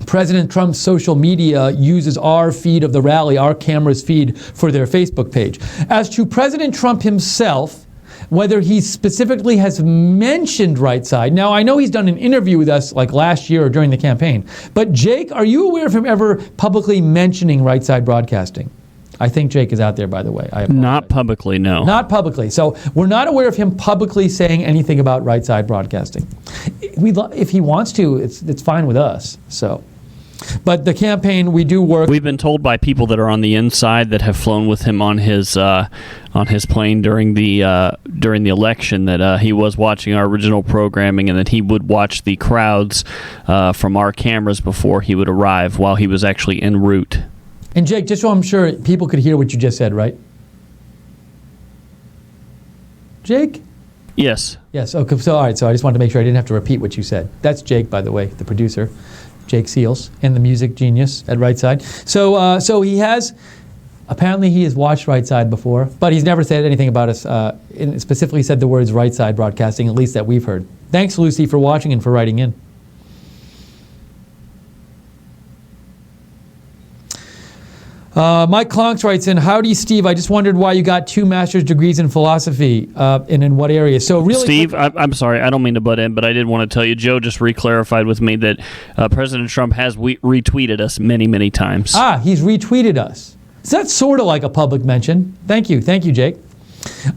President Trump's social media uses our feed of the rally, our camera's feed, for their Facebook page. As to President Trump himself, whether he specifically has mentioned right side, now I know he's done an interview with us like last year or during the campaign, but Jake, are you aware of him ever publicly mentioning right side broadcasting? I think Jake is out there, by the way. Not publicly, no. Not publicly. So we're not aware of him publicly saying anything about right side broadcasting. If he wants to, it's fine with us. So. But the campaign, we do work. We've been told by people that are on the inside that have flown with him on his plane during the election that he was watching our original programming and that he would watch the crowds from our cameras before he would arrive while he was actually en route. And Jake, just so I'm sure people could hear what you just said, right? Jake? Yes. Yes. Okay. So all right. So I just wanted to make sure I didn't have to repeat what you said. That's Jake, by the way, the producer. Jake Seals, and the music genius at Right Side. So he has, apparently he has watched Right Side before, but he's never said anything about us, specifically said the words Right Side broadcasting, at least that we've heard. Thanks, Lucy, for watching and for writing in. Mike Klonks writes in, howdy, Steve. I just wondered why you got 2 master's degrees in philosophy and in what area. So really, Steve, I'm sorry, I don't mean to butt in, but I did want to tell you, Joe just re-clarified with me that President Trump has retweeted us many, many times. He's retweeted us. So that's sort of like a public mention. Thank you, Jake.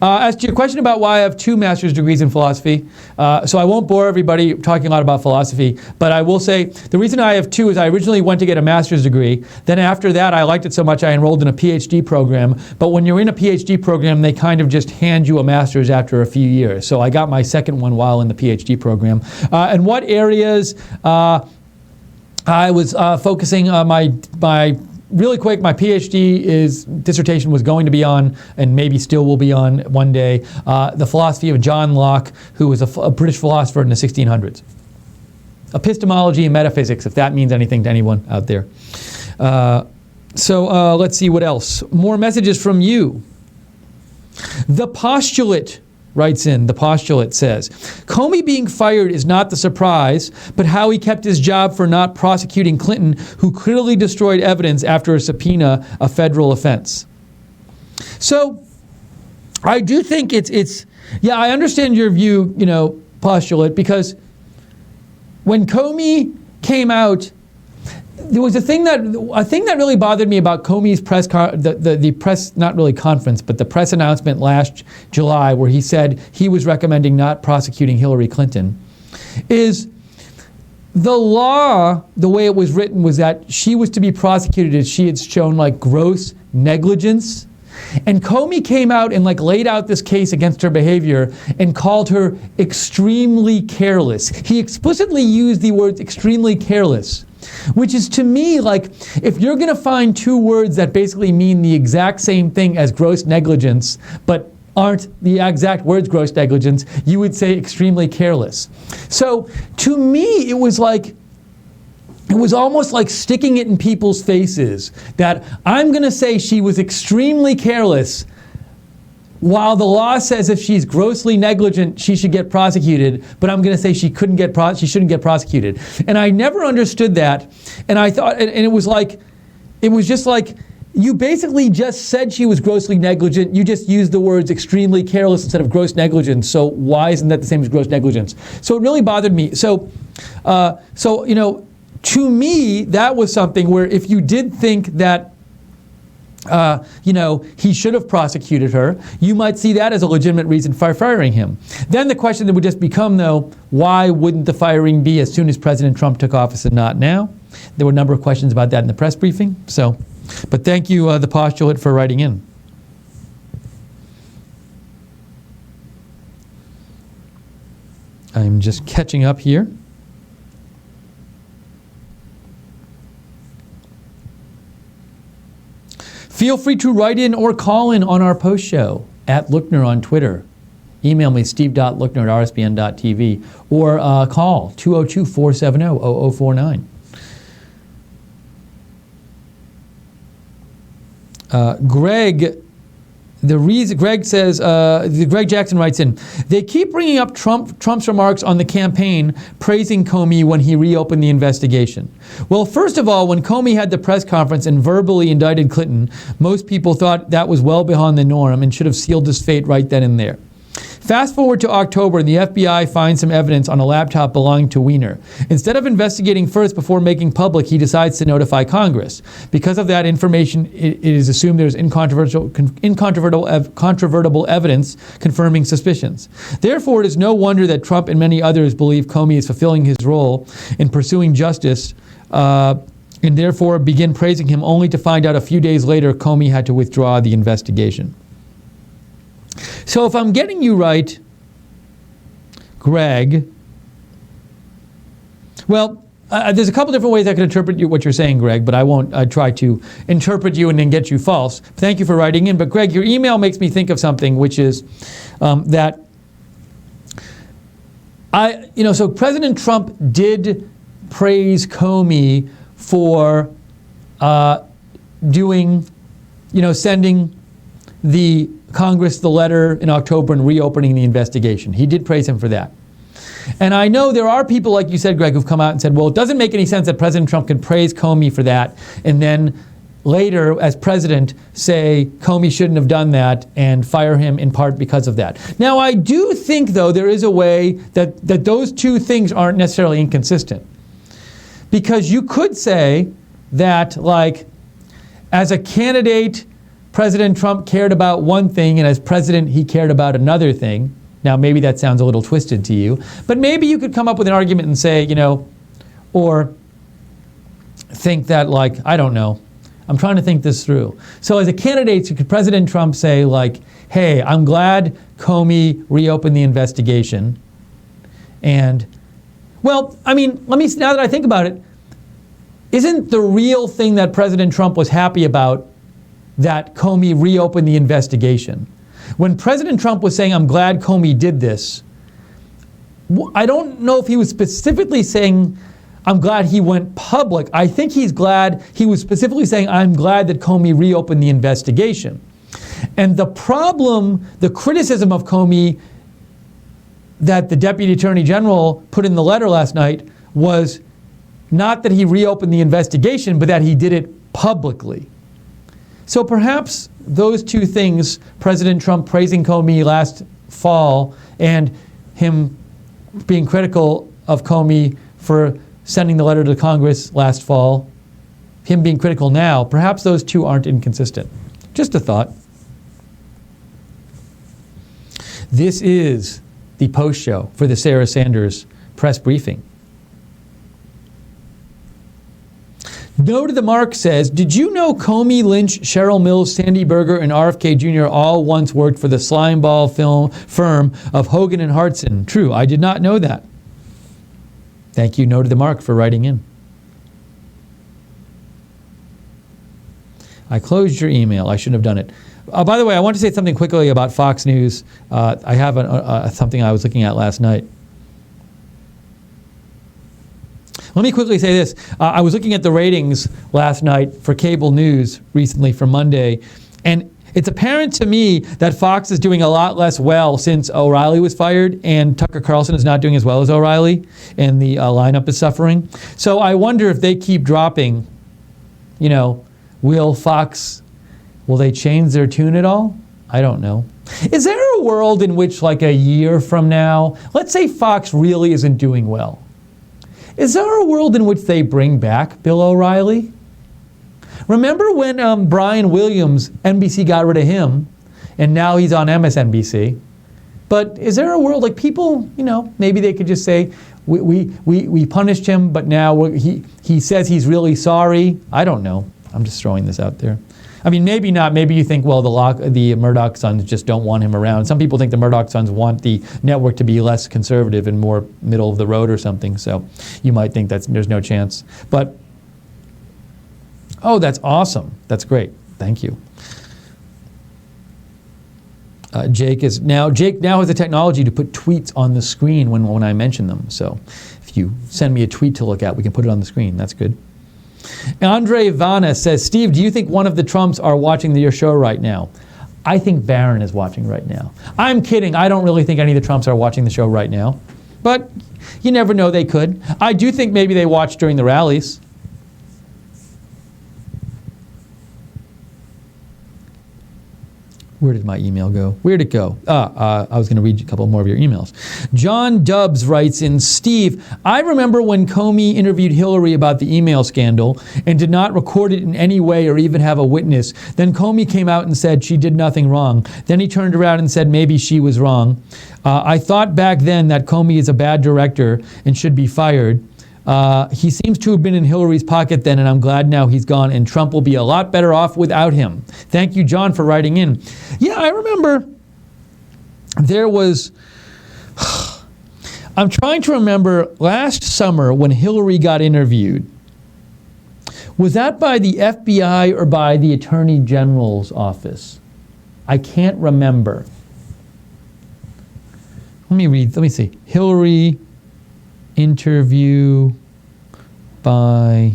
As to your question about why I have 2 master's degrees in philosophy, so I won't bore everybody talking a lot about philosophy, but I will say the reason I have 2 is I originally went to get a master's degree. Then after that, I liked it so much I enrolled in a PhD program. But when you're in a PhD program, they kind of just hand you a master's after a few years. So I got my second one while in the PhD program. And what areas I was focusing on really quick, my PhD dissertation was going to be on, and maybe still will be on one day, the philosophy of John Locke, who was a British philosopher in the 1600s. Epistemology and metaphysics, if that means anything to anyone out there. Let's see what else. More messages from you. The postulate writes in, the postulate says, Comey being fired is not the surprise, but how he kept his job for not prosecuting Clinton, who clearly destroyed evidence after a subpoena, a federal offense. So I do think it's yeah, I understand your view, postulate, because when Comey came out, there was a thing that really bothered me about Comey's the press, not really conference, but the press announcement last July where he said he was recommending not prosecuting Hillary Clinton, is the law, the way it was written, was that she was to be prosecuted if she had shown gross negligence. And Comey came out and laid out this case against her behavior and called her extremely careless. He explicitly used the words extremely careless, which is to me if you're going to find two words that basically mean the exact same thing as gross negligence, but aren't the exact words gross negligence, you would say extremely careless. So to me, it was almost like sticking it in people's faces that I'm going to say she was extremely careless while the law says if she's grossly negligent, she should get prosecuted, but I'm going to say she shouldn't get prosecuted. And I never understood that. And I thought, and it was just like, you basically just said she was grossly negligent. You just used the words extremely careless instead of gross negligence. So why isn't that the same as gross negligence? So it really bothered me. So to me, that was something where if you did think that, he should have prosecuted her, you might see that as a legitimate reason for firing him. Then the question that would just become, though, why wouldn't the firing be as soon as President Trump took office and not now? There were a number of questions about that in the press briefing. But thank you, the postulate, for writing in. I'm just catching up here. Feel free to write in or call in on our post show at Lookner on Twitter. Email me, steve.lookner@rsbn.tv, or call 202-470-0049. Greg says, Greg Jackson writes in, they keep bringing up Trump's remarks on the campaign praising Comey when he reopened the investigation. Well, first of all, when Comey had the press conference and verbally indicted Clinton, most people thought that was well beyond the norm and should have sealed his fate right then and there. Fast forward to October and the FBI finds some evidence on a laptop belonging to Weiner. Instead of investigating first before making public, he decides to notify Congress. Because of that information, it is assumed there's incontrovertible evidence confirming suspicions. Therefore, it is no wonder that Trump and many others believe Comey is fulfilling his role in pursuing justice and therefore begin praising him only to find out a few days later Comey had to withdraw the investigation. So if I'm getting you right, Greg, well, there's a couple different ways I could interpret what you're saying, Greg, but I won't try to interpret you and then get you false. Thank you for writing in. But Greg, your email makes me think of something, which is that so President Trump did praise Comey for sending the Congress the letter in October and reopening the investigation. He did praise him for that. And I know there are people, like you said, Greg, who've come out and said, well, it doesn't make any sense that President Trump can praise Comey for that and then later, as president, say Comey shouldn't have done that and fire him in part because of that. Now, I do think, though, there is a way that those two things aren't necessarily inconsistent. Because you could say that, as a candidate, President Trump cared about one thing, and as president, he cared about another thing. Now, maybe that sounds a little twisted to you, but maybe you could come up with an argument and say, or think that, I don't know, I'm trying to think this through. So as a candidate, could President Trump say, hey, I'm glad Comey reopened the investigation. And, well, now that I think about it, isn't the real thing that President Trump was happy about that Comey reopened the investigation? When President Trump was saying, I'm glad Comey did this, I don't know if he was specifically saying, I'm glad he went public. I think he was specifically saying, I'm glad that Comey reopened the investigation. And the criticism of Comey that the Deputy Attorney General put in the letter last night was not that he reopened the investigation, but that he did it publicly. So perhaps those two things, President Trump praising Comey last fall and him being critical of Comey for sending the letter to Congress last fall, him being critical now, perhaps those two aren't inconsistent. Just a thought. This is the post show for the Sarah Sanders press briefing. No to the Mark says, did you know Comey, Lynch, Cheryl Mills, Sandy Berger, and RFK Jr. all once worked for the slimeball firm of Hogan and Hartson? True, I did not know that. Thank you, No to the Mark, for writing in. I closed your email. I shouldn't have done it. By the way, I want to say something quickly about Fox News. I have something I was looking at last night. Let me quickly say this. I was looking at the ratings last night for cable news recently for Monday, and it's apparent to me that Fox is doing a lot less well since O'Reilly was fired, and Tucker Carlson is not doing as well as O'Reilly, and the lineup is suffering. So I wonder if they keep dropping, will they change their tune at all? I don't know. Is there a world in which, like a year from now, let's say Fox really isn't doing well? Is there a world in which they bring back Bill O'Reilly? Remember when Brian Williams, NBC got rid of him, and now he's on MSNBC? But is there a world, like people, maybe they could just say, we punished him, but now he says he's really sorry. I don't know. I'm just throwing this out there. I mean, maybe not. Maybe you think, well, the Murdoch sons just don't want him around. Some people think the Murdoch sons want the network to be less conservative and more middle of the road or something. So you might think there's no chance. But, oh, that's awesome. That's great. Thank you. Jake now has the technology to put tweets on the screen when I mention them. So if you send me a tweet to look at, we can put it on the screen. That's good. Andre Vanna says, Steve, do you think one of the Trumps are watching your show right now? I think Barron is watching right now. I'm kidding. I don't really think any of the Trumps are watching the show right now. But you never know, they could. I do think maybe they watch during the rallies. Where did my email go? Where'd it go? I was going to read a couple more of your emails. John Dubbs writes in, Steve, I remember when Comey interviewed Hillary about the email scandal and did not record it in any way or even have a witness. Then Comey came out and said she did nothing wrong. Then he turned around and said maybe she was wrong. I thought back then that Comey is a bad director and should be fired. He seems to have been in Hillary's pocket then, and I'm glad now he's gone, and Trump will be a lot better off without him. Thank you, John, for writing in. Yeah, I remember there was... I'm trying to remember last summer when Hillary got interviewed. Was that by the FBI or by the Attorney General's office? I can't remember. Let me see. Hillary... interview by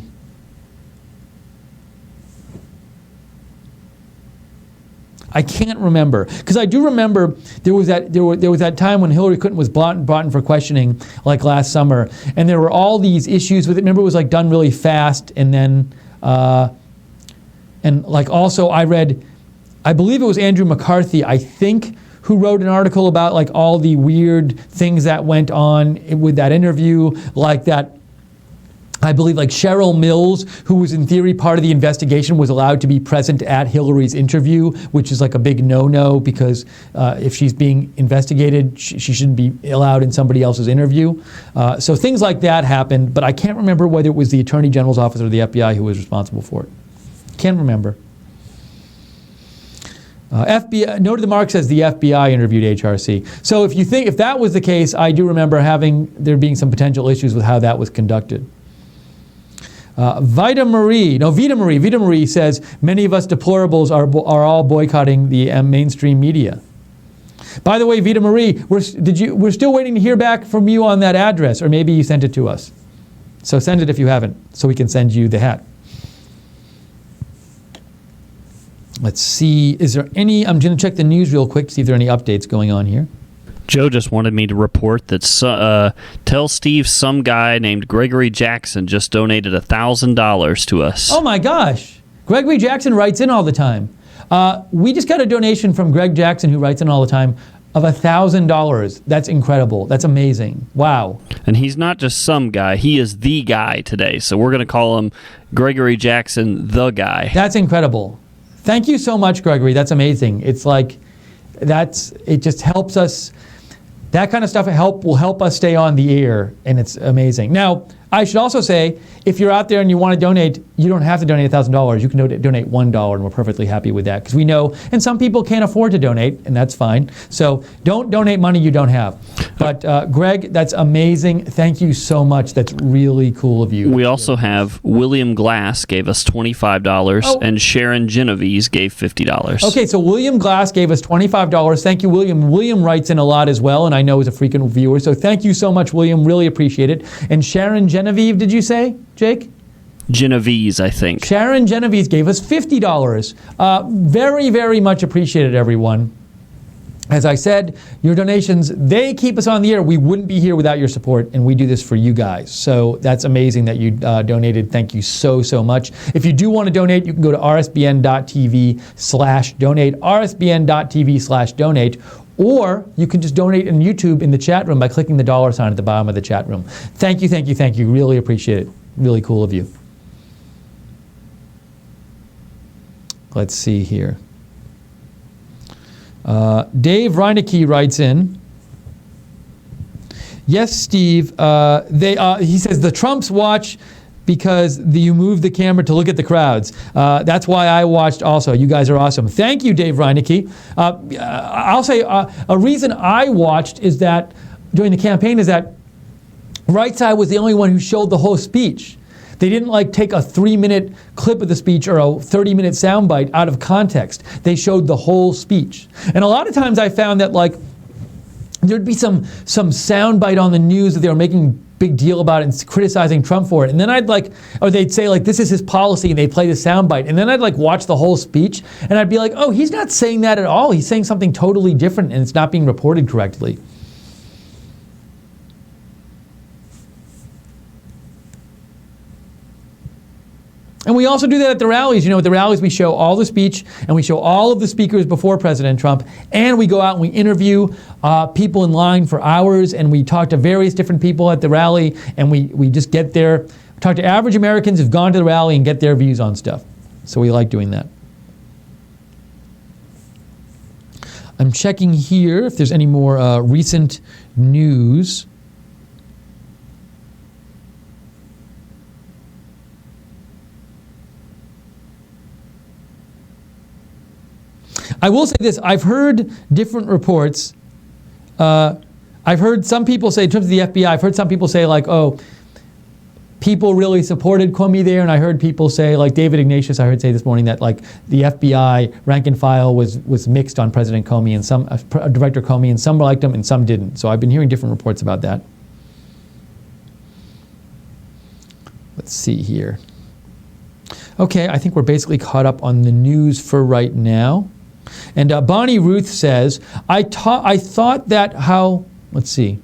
I can't remember, because I do remember there was that time when Hillary Clinton was brought in for questioning, like last summer, and there were all these issues with it. Remember, it was like done really fast, and then and like also I believe it was Andrew McCarthy, I think, who wrote an article about like all the weird things that went on with that interview, like that, I believe like Cheryl Mills, who was in theory part of the investigation, was allowed to be present at Hillary's interview, which is like a big no-no because if she's being investigated, she shouldn't be allowed in somebody else's interview. So things like that happened, but I can't remember whether it was the Attorney General's office or the FBI who was responsible for it. Can't remember. FBI, Note to the Mark says the FBI interviewed HRC. So if that was the case, I do remember there being some potential issues with how that was conducted. Vita Marie says many of us deplorables are all boycotting the mainstream media. By the way, Vita Marie, we're still waiting to hear back from you on that address, or maybe you sent it to us. So send it if you haven't, so we can send you the hat. Let's see, is there any, I'm going to check the news real quick to see if there are any updates going on here. Joe just wanted me to report that tell Steve some guy named Gregory Jackson just donated $1,000 to us. Oh my gosh. Gregory Jackson writes in all the time. We just got a donation from Greg Jackson, who writes in all the time, of $1,000. That's incredible. That's amazing. Wow. And he's not just some guy. He is the guy today. So we're going to call him Gregory Jackson, the guy. That's incredible. Thank you so much, Gregory. That's amazing. It's like, it just helps us. That kind of stuff will help us stay on the air, and it's amazing. Now, I should also say, if you're out there and you want to donate, you don't have to donate $1,000. You can donate $1, and we're perfectly happy with that, because we know, and some people can't afford to donate, and that's fine. So don't donate money you don't have. But Greg, that's amazing. Thank you so much. That's really cool of you. We also have William Glass gave us $25, and Sharon Genovese gave $50. Okay, so William Glass gave us $25. Thank you, William. William writes in a lot as well, and I know is a frequent viewer. So thank you so much, William. Really appreciate it. And Sharon Genevieve, did you say, Jake? Genovese, I think. Sharon Genovese gave us $50. Very, very much appreciated, everyone. As I said, your donations, they keep us on the air. We wouldn't be here without your support, and we do this for you guys. So that's amazing that you donated. Thank you so, so much. If you do want to donate, you can go to rsbn.tv/donate, rsbn.tv/donate, or you can just donate on YouTube in the chat room by clicking the $ sign at the bottom of the chat room. Thank you, thank you, thank you. Really appreciate it. Really cool of you. Let's see here. Dave Reinecke writes in, yes, Steve, he says the Trumps watch because you move the camera to look at the crowds. That's why I watched also. You guys are awesome. Thank you, Dave Reinecke. I'll say a reason I watched is that during the campaign is that Right Side was the only one who showed the whole speech. They didn't take a 3-minute clip of the speech or a 30-minute soundbite out of context. They showed the whole speech. And a lot of times I found that there'd be some soundbite on the news that they were making big deal about it and criticizing Trump for it. And then or they'd say this is his policy, and they'd play the soundbite. And then I'd watch the whole speech and I'd be like, oh, he's not saying that at all. He's saying something totally different and it's not being reported correctly. And we also do that at the rallies. At the rallies we show all the speech and we show all of the speakers before President Trump, and we go out and we interview people in line for hours, and we talk to various different people at the rally, and we just get there, talk to average Americans who've gone to the rally and get their views on stuff. So we like doing that. I'm checking here if there's any more recent news. I will say this, I've heard different reports. I've heard some people say, in terms of the FBI, I've heard some people say people really supported Comey there, and I heard people say, David Ignatius, I heard say this morning that the FBI rank and file was mixed on President Comey and Director Comey, and some liked him and some didn't. So I've been hearing different reports about that. Let's see here. Okay, I think we're basically caught up on the news for right now. And Bonnie Ruth says, I thought that how, let's see.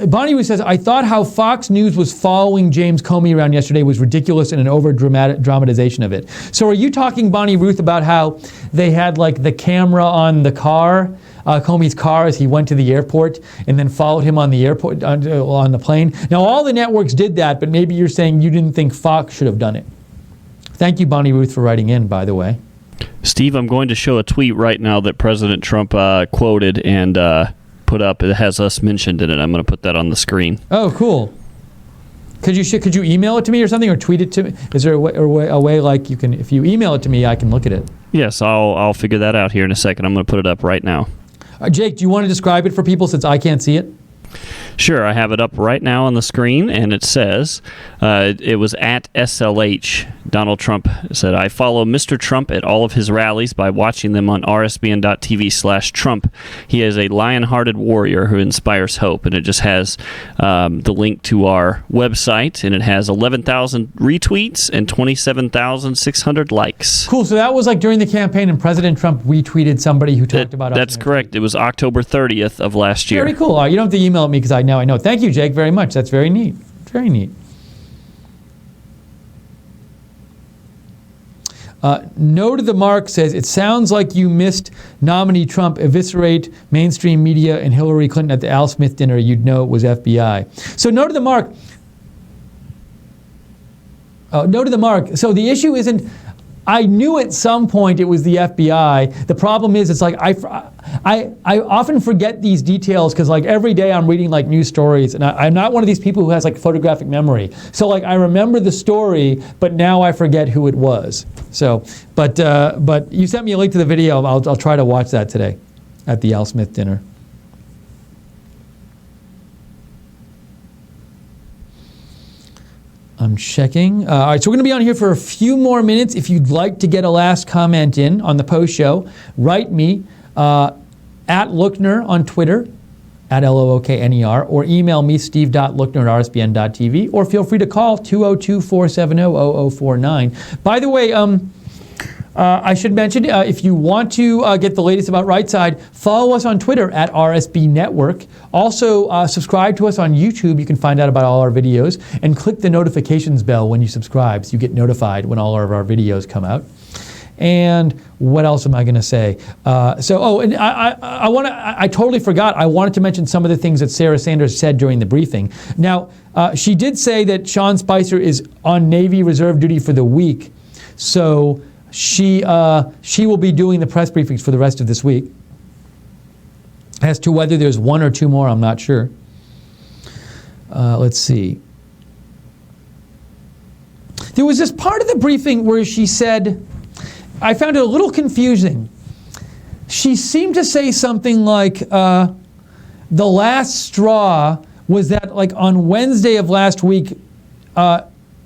Bonnie Ruth says, I thought how Fox News was following James Comey around yesterday was ridiculous and an over-dramatization of it. So are you talking, Bonnie Ruth, about how they had the camera on the car, Comey's car, as he went to the airport, and then followed him on the airport, on the plane? Now all the networks did that, but maybe you're saying you didn't think Fox should have done it. Thank you, Bonnie Ruth, for writing in, by the way. Steve, I'm going to show a tweet right now that President Trump quoted and put up. It has us mentioned in it. I'm going to put that on the screen. Oh, cool. Could you email it to me or something, or tweet it to me? Is there a way you can, if you email it to me, I can look at it? Yes, I'll figure that out here in a second. I'm going to put it up right now. Jake, do you want to describe it for people since I can't see it? Sure, I have it up right now on the screen, and it says, it was at SLH. Donald Trump said, I follow Mr. Trump at all of his rallies by watching them on rsbn.tv/Trump. He is a lion-hearted warrior who inspires hope, and it just has the link to our website, and it has 11,000 retweets and 27,600 likes. Cool, so that was like during the campaign, and President Trump retweeted somebody who talked about us. That's correct. It was October 30th of last year. Very cool. You don't have to email me because I know. Thank you, Jake, very much. That's very neat. Very neat. No to the Mark says, it sounds like you missed nominee Trump eviscerate mainstream media and Hillary Clinton at the Al Smith dinner. You'd know it was FBI. So no to the Mark. No to the Mark. So the issue isn't, I knew at some point it was the FBI. The problem is, it's like I often forget these details because like every day I'm reading like news stories, and I'm not one of these people who has like photographic memory. So like I remember the story, but now I forget who it was. So, but you sent me a link to the video. I'll try to watch that today at the Al Smith dinner. I'm checking. All right, so we're going to be on here for a few more minutes. If you'd like to get a last comment in on the post show, write me at Lookner on Twitter, at LOOKNER, or email me, steve.lookner@rsbn.tv, or feel free to call 202-470-0049. By the way, I should mention, if you want to get the latest about Right Side, follow us on Twitter at RSB Network. Also, subscribe to us on YouTube. You can find out about all our videos. And click the notifications bell when you subscribe so you get notified when all of our videos come out. And what else am I going to say? I totally forgot. I wanted to mention some of the things that Sarah Sanders said during the briefing. Now, she did say that Sean Spicer is on Navy Reserve duty for the week. So she will be doing the press briefings for the rest of this week. As to whether there's one or two more, I'm not sure. Let's see. There was this part of the briefing where she said, I found it a little confusing. She seemed to say something like, the last straw was that like on Wednesday of last week,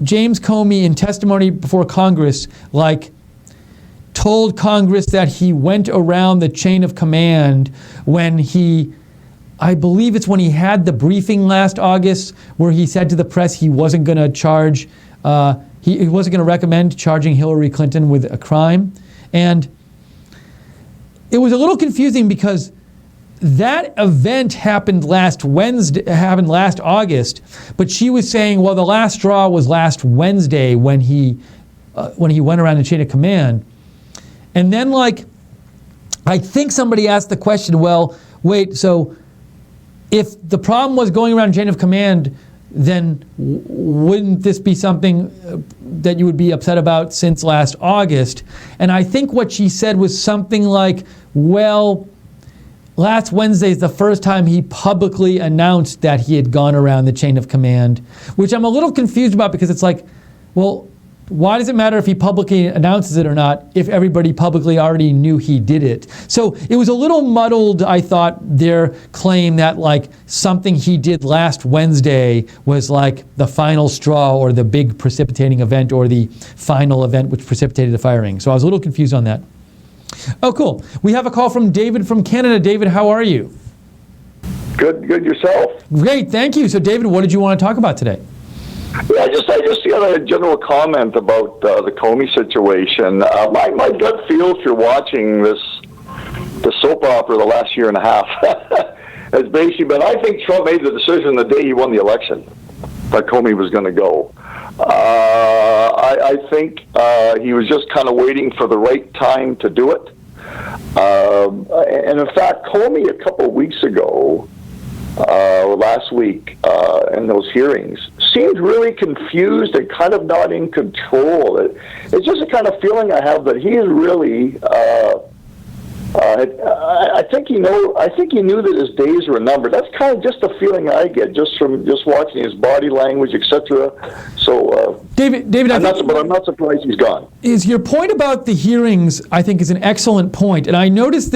James Comey in testimony before Congress, like, told Congress that he went around the chain of command when I believe it's when he had the briefing last August where he said to the press he wasn't going to charge, he wasn't going to recommend charging Hillary Clinton with a crime. And it was a little confusing because that event happened last August, but she was saying, well, the last straw was last Wednesday when he went around the chain of command. And then, like, I think somebody asked the question, well, wait, so if the problem was going around chain of command, then wouldn't this be something that you would be upset about since last August? And I think what she said was something like, well, last Wednesday is the first time he publicly announced that he had gone around the chain of command, which I'm a little confused about because it's like, well, why does it matter if he publicly announces it or not if everybody publicly already knew he did it? So it was a little muddled, I thought, their claim that like something he did last Wednesday was like the final straw or the big precipitating event or the final event which precipitated the firing. So I was a little confused on that. Oh, cool. We have a call from David from Canada. David, how are you? Good yourself. Great, thank you. So David, what did you want to talk about today? Yeah, I just got a general comment about the Comey situation. My gut feel, if you're watching the soap opera the last year and a half, has basically been, I think Trump made the decision the day he won the election that Comey was going to go. I think he was just kind of waiting for the right time to do it. And in fact, Comey a couple of weeks ago, last week, in those hearings, seemed really confused and kind of not in control. It's just a kind of feeling I have that he is really. I think he knew that his days were numbered. That's kind of just the feeling I get just from watching his body language, etc. So, David, I'm not surprised he's gone. Is your point about the hearings? I think is an excellent point, and I noticed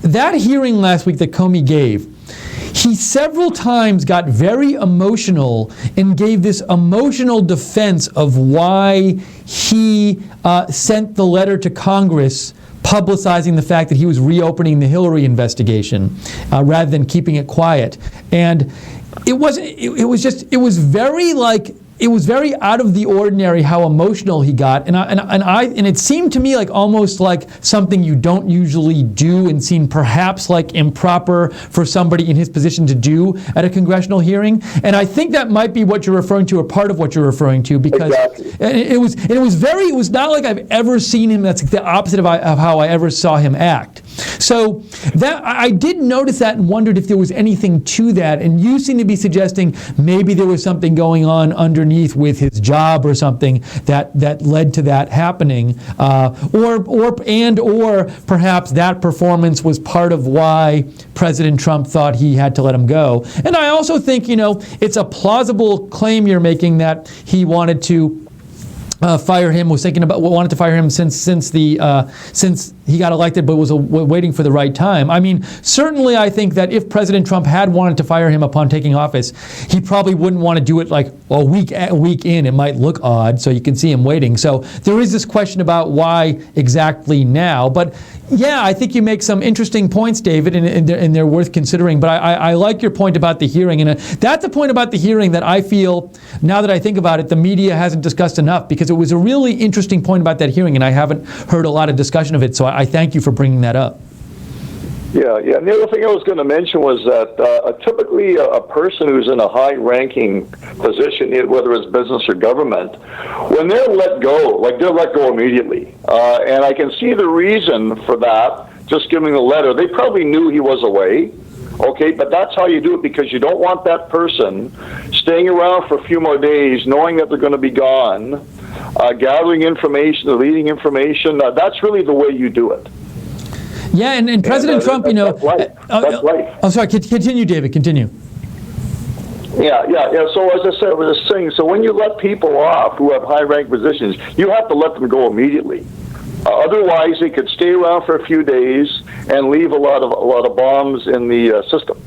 that hearing last week that Comey gave. he several times got very emotional and gave this emotional defense of why he sent the letter to Congress publicizing the fact that he was reopening the Hillary investigation rather than keeping it quiet. And it was very out of the ordinary how emotional he got, and it seemed to me like almost like something you don't usually do, and seemed perhaps like improper for somebody in his position to do at a congressional hearing. And I think that might be what you're referring to, or part of what you're referring to, because it was not like I've ever seen him. That's the opposite of how I ever saw him act. So that I did notice that and wondered if there was anything to that. And you seem to be suggesting maybe there was something going on underneath with his job or something that led to that happening, or perhaps that performance was part of why President Trump thought he had to let him go. And I also think, it's a plausible claim you're making that he wanted to fire him, wanted to fire him since he got elected, but was waiting for the right time. I mean, certainly I think that if President Trump had wanted to fire him upon taking office, he probably wouldn't want to do it like a week in. It might look odd, so you can see him waiting. So there is this question about why exactly now. But yeah, I think you make some interesting points, David, and they're worth considering. But I like your point about the hearing. And that's a point about the hearing that I feel, now that I think about it, the media hasn't discussed enough, because it was a really interesting point about that hearing, and I haven't heard a lot of discussion of it. So I thank you for bringing that up. Yeah. And the other thing I was going to mention was that typically a person who's in a high-ranking position, whether it's business or government, when they're let go, they're let go immediately. And I can see the reason for that, just giving the letter. They probably knew he was away. Okay, but that's how you do it, because you don't want that person staying around for a few more days, knowing that they're going to be gone, gathering information, deleting information. That's really the way you do it. Yeah, and President Trump, that's life. That's life. I'm sorry, continue, David, continue. Yeah. So as I said, I was just saying, so when you let people off who have high-rank positions, you have to let them go immediately. Otherwise, they could stay around for a few days and leave a lot of bombs in the system.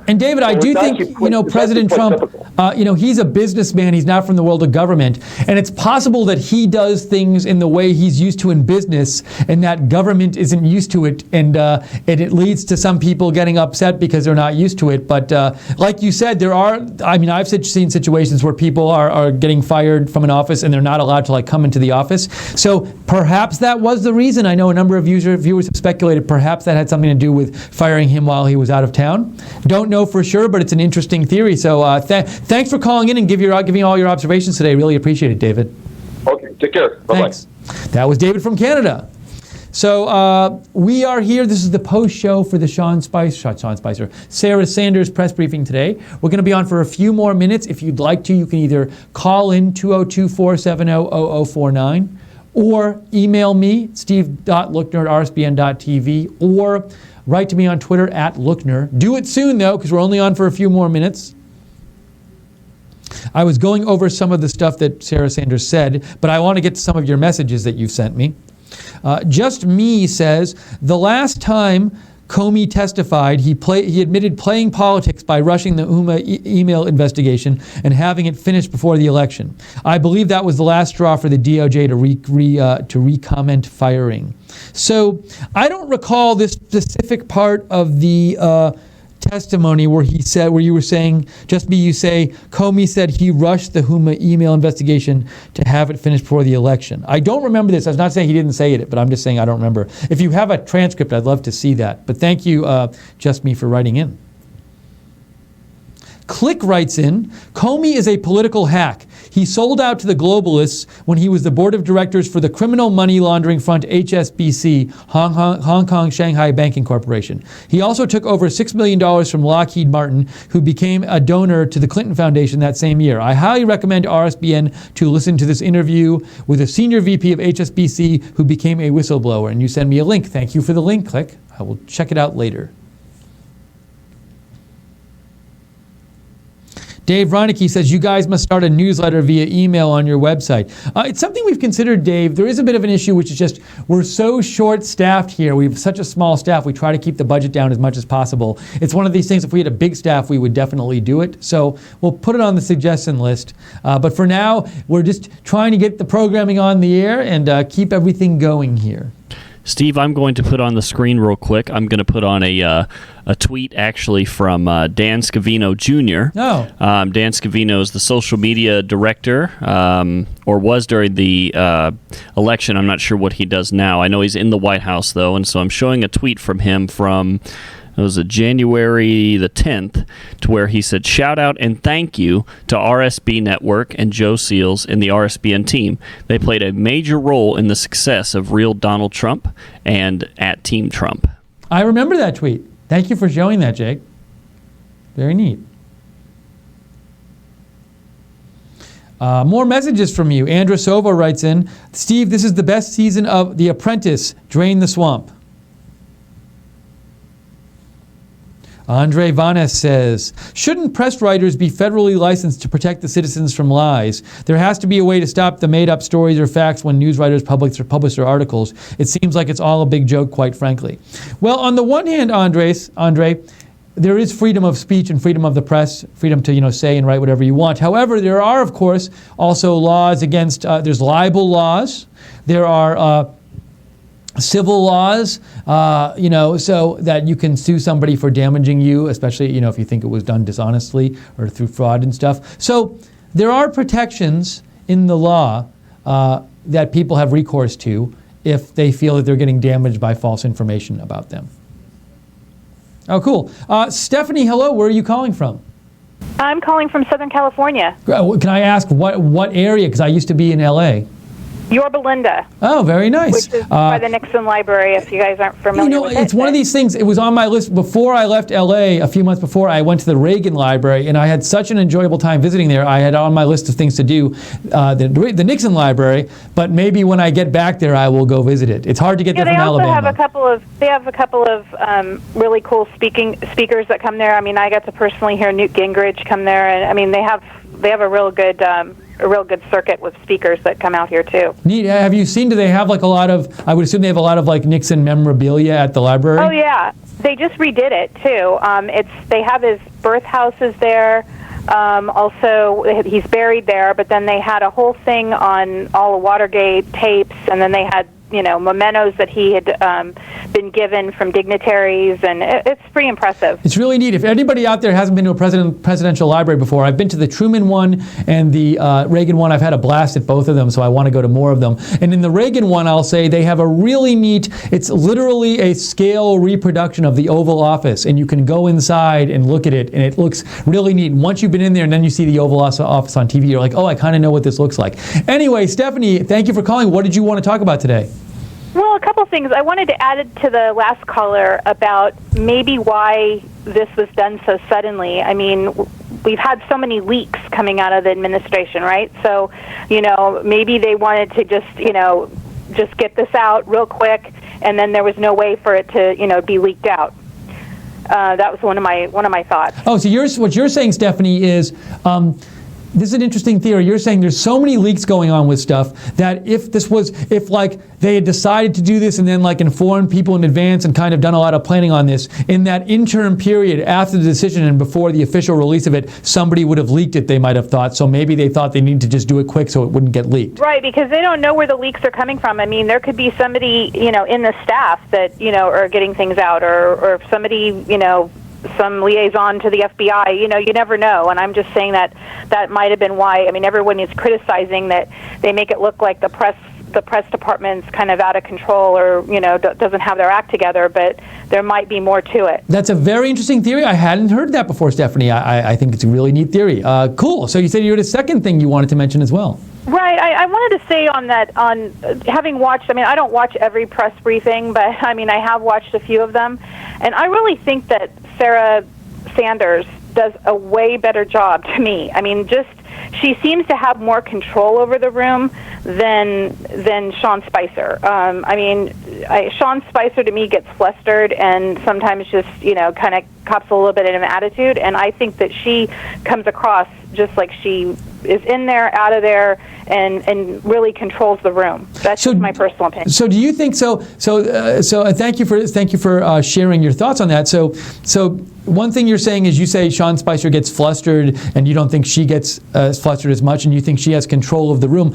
And David, I do think, President Trump, he's a businessman. He's not from the world of government. And it's possible that he does things in the way he's used to in business, and that government isn't used to it. And it leads to some people getting upset because they're not used to it. But like you said, I've seen situations where people are getting fired from an office and they're not allowed to come into the office. So perhaps that was the reason. I know a number of viewers have speculated perhaps that had something to do with firing him while he was out of town. Don't know for sure, but it's an interesting theory. So thanks for calling in and giving all your observations today. Really appreciate it, David. Okay, take care. Bye-bye. Thanks. That was David from Canada. So we are here. This is the post show for the Sarah Sanders press briefing today. We're going to be on for a few more minutes. If you'd like to, you can either call in 202-470-0049 or email me, steve.lookner@rsbn.tv, or write to me on Twitter @Lookner. Do it soon, though, because we're only on for a few more minutes. I was going over some of the stuff that Sarah Sanders said, but I want to get to some of your messages that you've sent me. Just Me says, the last time Comey testified, he admitted playing politics by rushing the email investigation and having it finished before the election. I believe that was the last straw for the DOJ to recommend firing. So I don't recall this specific part of the testimony where you were saying, just me, you say, Comey said he rushed the Huma email investigation to have it finished before the election. I don't remember this. I was not saying he didn't say it, but I'm just saying I don't remember. If you have a transcript, I'd love to see that. But thank you, just me, for writing in. Click writes in, Comey is a political hack. He sold out to the globalists when he was the board of directors for the criminal money laundering front HSBC, Hong Kong Shanghai Banking Corporation. He also took over $6 million from Lockheed Martin, who became a donor to the Clinton Foundation that same year. I highly recommend RSBN to listen to this interview with a senior VP of HSBC who became a whistleblower. And you send me a link. Thank you for the link, Click. I will check it out later. Dave Reinecke says, you guys must start a newsletter via email on your website. It's something we've considered, Dave. There is a bit of an issue, which is just we're so short-staffed here. We have such a small staff. We try to keep the budget down as much as possible. It's one of these things, if we had a big staff, we would definitely do it. So we'll put it on the suggestion list. But for now, we're just trying to get the programming on the air and keep everything going here. Steve, I'm going to put on the screen real quick. I'm going to put on a tweet actually from Dan Scavino Jr. Oh. Dan Scavino is the social media director, or was during the election. I'm not sure what he does now. I know he's in the White House, though, and so I'm showing a tweet from him from... It was January the 10th, to where he said, shout out and thank you to RSB Network and Joe Seals and the RSBN team. They played a major role in the success of Real Donald Trump and at Team Trump. I remember that tweet. Thank you for showing that, Jake. Very neat. More messages from you. Andrasova writes in, Steve, this is the best season of The Apprentice. Drain the swamp. Andre Vanes says, shouldn't press writers be federally licensed to protect the citizens from lies? There has to be a way to stop the made-up stories or facts when news writers publish their articles. It seems like it's all a big joke, quite frankly. Well, on the one hand, Andre, there is freedom of speech and freedom of the press, freedom to say and write whatever you want. However, there are, of course, also laws against, there's libel laws. There are civil laws, so that you can sue somebody for damaging you, especially, if you think it was done dishonestly or through fraud and stuff. So there are protections in the law that people have recourse to if they feel that they're getting damaged by false information about them. Oh, cool. Stephanie, hello. Where are you calling from? I'm calling from Southern California. Can I ask what area? Because I used to be in L.A. Yorba Linda. Oh, very nice. Which is by the Nixon Library, if you guys aren't familiar with it. It's one of these things, it was on my list before I left LA, a few months before. I went to the Reagan Library, and I had such an enjoyable time visiting there. I had on my list of things to do the Nixon Library, but maybe when I get back there, I will go visit it. It's hard to get there from Alabama. They have a couple of really cool speakers that come there. I mean, I got to personally hear Newt Gingrich come there, and I mean, they have a real good circuit with speakers that come out here too. Neat. Have you seen? Do they have like a lot of? I would assume they have a lot of like Nixon memorabilia at the library. Oh yeah, they just redid it too. They have his birth houses there. Also, he's buried there. But then they had a whole thing on all the Watergate tapes, and then they had mementos that he had been given from dignitaries, and it's pretty impressive. It's really neat. If anybody out there hasn't been to a presidential library before, I've been to the Truman one and the Reagan one. I've had a blast at both of them, so I want to go to more of them. And in the Reagan one, I'll say they have a really neat, it's literally a scale reproduction of the Oval Office, and you can go inside and look at it, and it looks really neat. And once you've been in there and then you see the Oval Office on TV, you're like, oh, I kind of know what this looks like. Anyway, Stephanie, thank you for calling. What did you want to talk about today? Well, a couple things. I wanted to add to the last caller about maybe why this was done so suddenly. I mean, we've had so many leaks coming out of the administration, right? So, maybe they wanted to just get this out real quick, and then there was no way for it to, be leaked out. That was one of my thoughts. Oh, so what you're saying, Stephanie, is this is an interesting theory. You're saying there's so many leaks going on with stuff that if they had decided to do this and then informed people in advance and kind of done a lot of planning on this, in that interim period after the decision and before the official release of it, somebody would have leaked it, they might have thought. So maybe they thought they needed to just do it quick so it wouldn't get leaked. Right, because they don't know where the leaks are coming from. I mean, there could be somebody, in the staff that, are getting things out, or if somebody, some liaison to the FBI, you never know. And I'm just saying that might have been why. I mean, everyone is criticizing that they make it look like the press department's kind of out of control, or doesn't have their act together, but there might be more to it. That's a very interesting theory. I hadn't heard that before, Stephanie. I think it's a really neat theory. Cool. So you said you had a second thing you wanted to mention as well. Right. I wanted to say on having watched, I mean, I don't watch every press briefing, but I mean, I have watched a few of them, and I really think that Sarah Sanders does a way better job to me. I mean, she seems to have more control over the room than Sean Spicer. I mean, Sean Spicer to me gets flustered and sometimes just kind of cops a little bit of an attitude, and I think that she comes across just like she is in there, out of there, and really controls the room. That's just my personal opinion. So do you think so? Thank you for sharing your thoughts on that. So one thing you're saying is you say Sean Spicer gets flustered, and you don't think she gets flustered as much, and you think she has control of the room.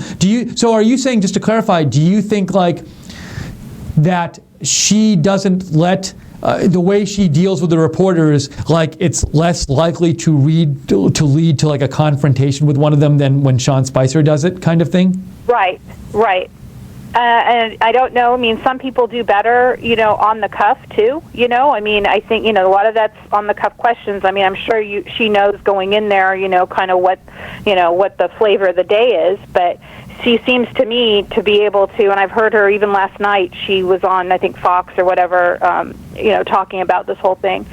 So are you saying, just to clarify, do you think like that she doesn't let the way she deals with the reporters, like it's less likely to lead to like a confrontation with one of them than when Sean Spicer does it, kind of thing? Right. And I don't know. I mean, some people do better, on the cuff too. I mean, I think a lot of that's on the cuff questions. I mean, I'm sure she knows going in there, kind of what the flavor of the day is. But she seems to me to be able to, and I've heard her even last night. She was on, I think, Fox or whatever, talking about this whole thing,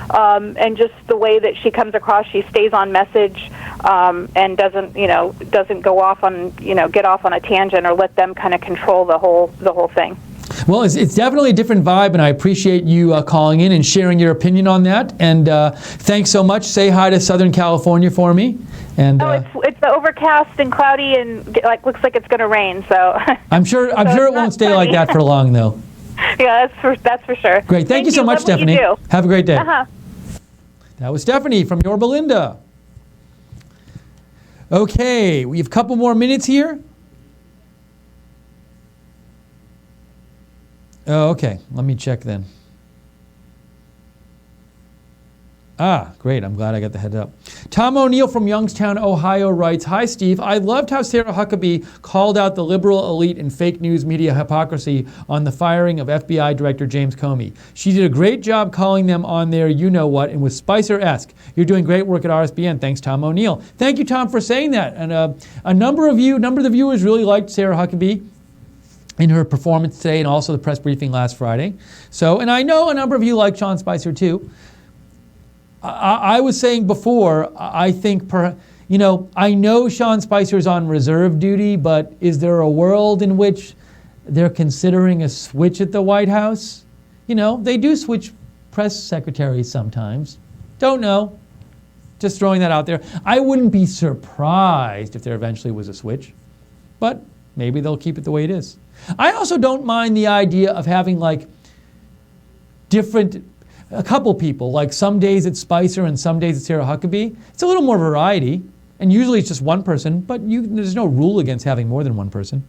and just the way that she comes across. She stays on message, and doesn't go off on, get off on a tangent or let them kind of control the whole thing. Well, it's definitely a different vibe, and I appreciate you calling in and sharing your opinion on that. And thanks so much. Say hi to Southern California for me. And it's overcast and cloudy and looks like it's going to rain. So I'm sure it won't stay like that for long, though. Yeah, that's for sure. Great. Thank you so much, Love what you Stephanie. do. Have a great day. Uh-huh. That was Stephanie from Yorba Linda. Okay, we have a couple more minutes here. Oh, okay. Let me check then. Great. I'm glad I got the heads up. Tom O'Neill from Youngstown, Ohio writes, "Hi, Steve. I loved how Sarah Huckabee called out the liberal elite and fake news media hypocrisy on the firing of FBI Director James Comey. She did a great job calling them on their you-know-what and was Spicer-esque. You're doing great work at RSBN. Thanks, Tom O'Neill." Thank you, Tom, for saying that. And a number of the viewers really liked Sarah Huckabee in her performance today and also the press briefing last Friday. And I know a number of you like Sean Spicer too. I was saying before, I think, I know Sean Spicer's on reserve duty, but is there a world in which they're considering a switch at the White House? They do switch press secretaries sometimes. Don't know. Just throwing that out there. I wouldn't be surprised if there eventually was a switch, but maybe they'll keep it the way it is. I also don't mind the idea of having a couple people, like some days it's Spicer and some days it's Sarah Huckabee. It's a little more variety, and usually it's just one person, but there's no rule against having more than one person.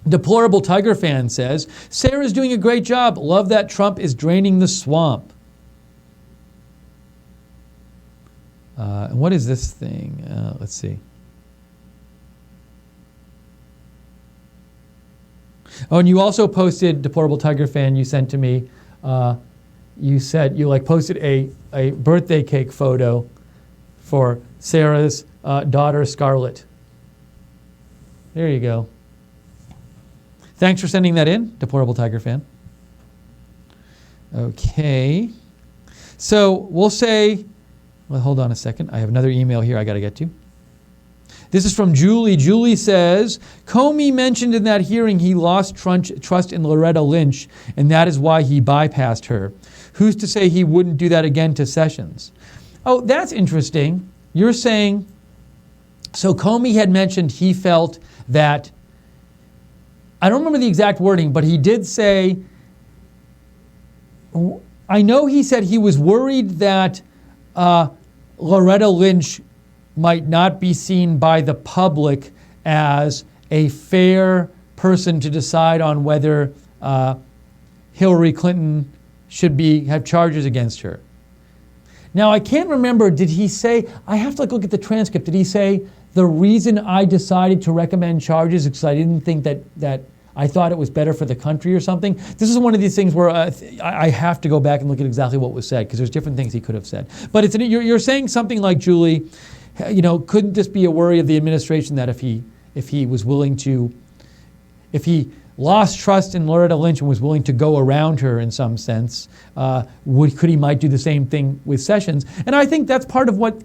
Deplorable Tiger fan says, "Sarah's doing a great job. Love that Trump is draining the swamp." And what is this thing? Let's see. Oh, and you also posted, Deplorable Tiger fan, you sent to me, you said you posted a birthday cake photo for Sarah's daughter, Scarlett. There you go. Thanks for sending that in, Deplorable Tiger fan. Okay. So we'll say, well, hold on a second. I have another email here I got to get to. This is from Julie. Julie says, "Comey mentioned in that hearing he lost trust in Loretta Lynch, and that is why he bypassed her. Who's to say he wouldn't do that again to Sessions?" Oh, that's interesting. You're saying, so Comey had mentioned he felt that, I don't remember the exact wording, but he did say, I know he said he was worried that Loretta Lynch might not be seen by the public as a fair person to decide on whether Hillary Clinton should have charges against her. Now, I can't remember, did he say, I have to look at the transcript, did he say, the reason I decided to recommend charges is because I didn't think that I thought it was better for the country or something? This is one of these things where I have to go back and look at exactly what was said, because there's different things he could have said. But you're saying something like, Julie, couldn't this be a worry of the administration that if he was willing to, if he lost trust in Loretta Lynch and was willing to go around her in some sense, might do the same thing with Sessions? And I think that's part of what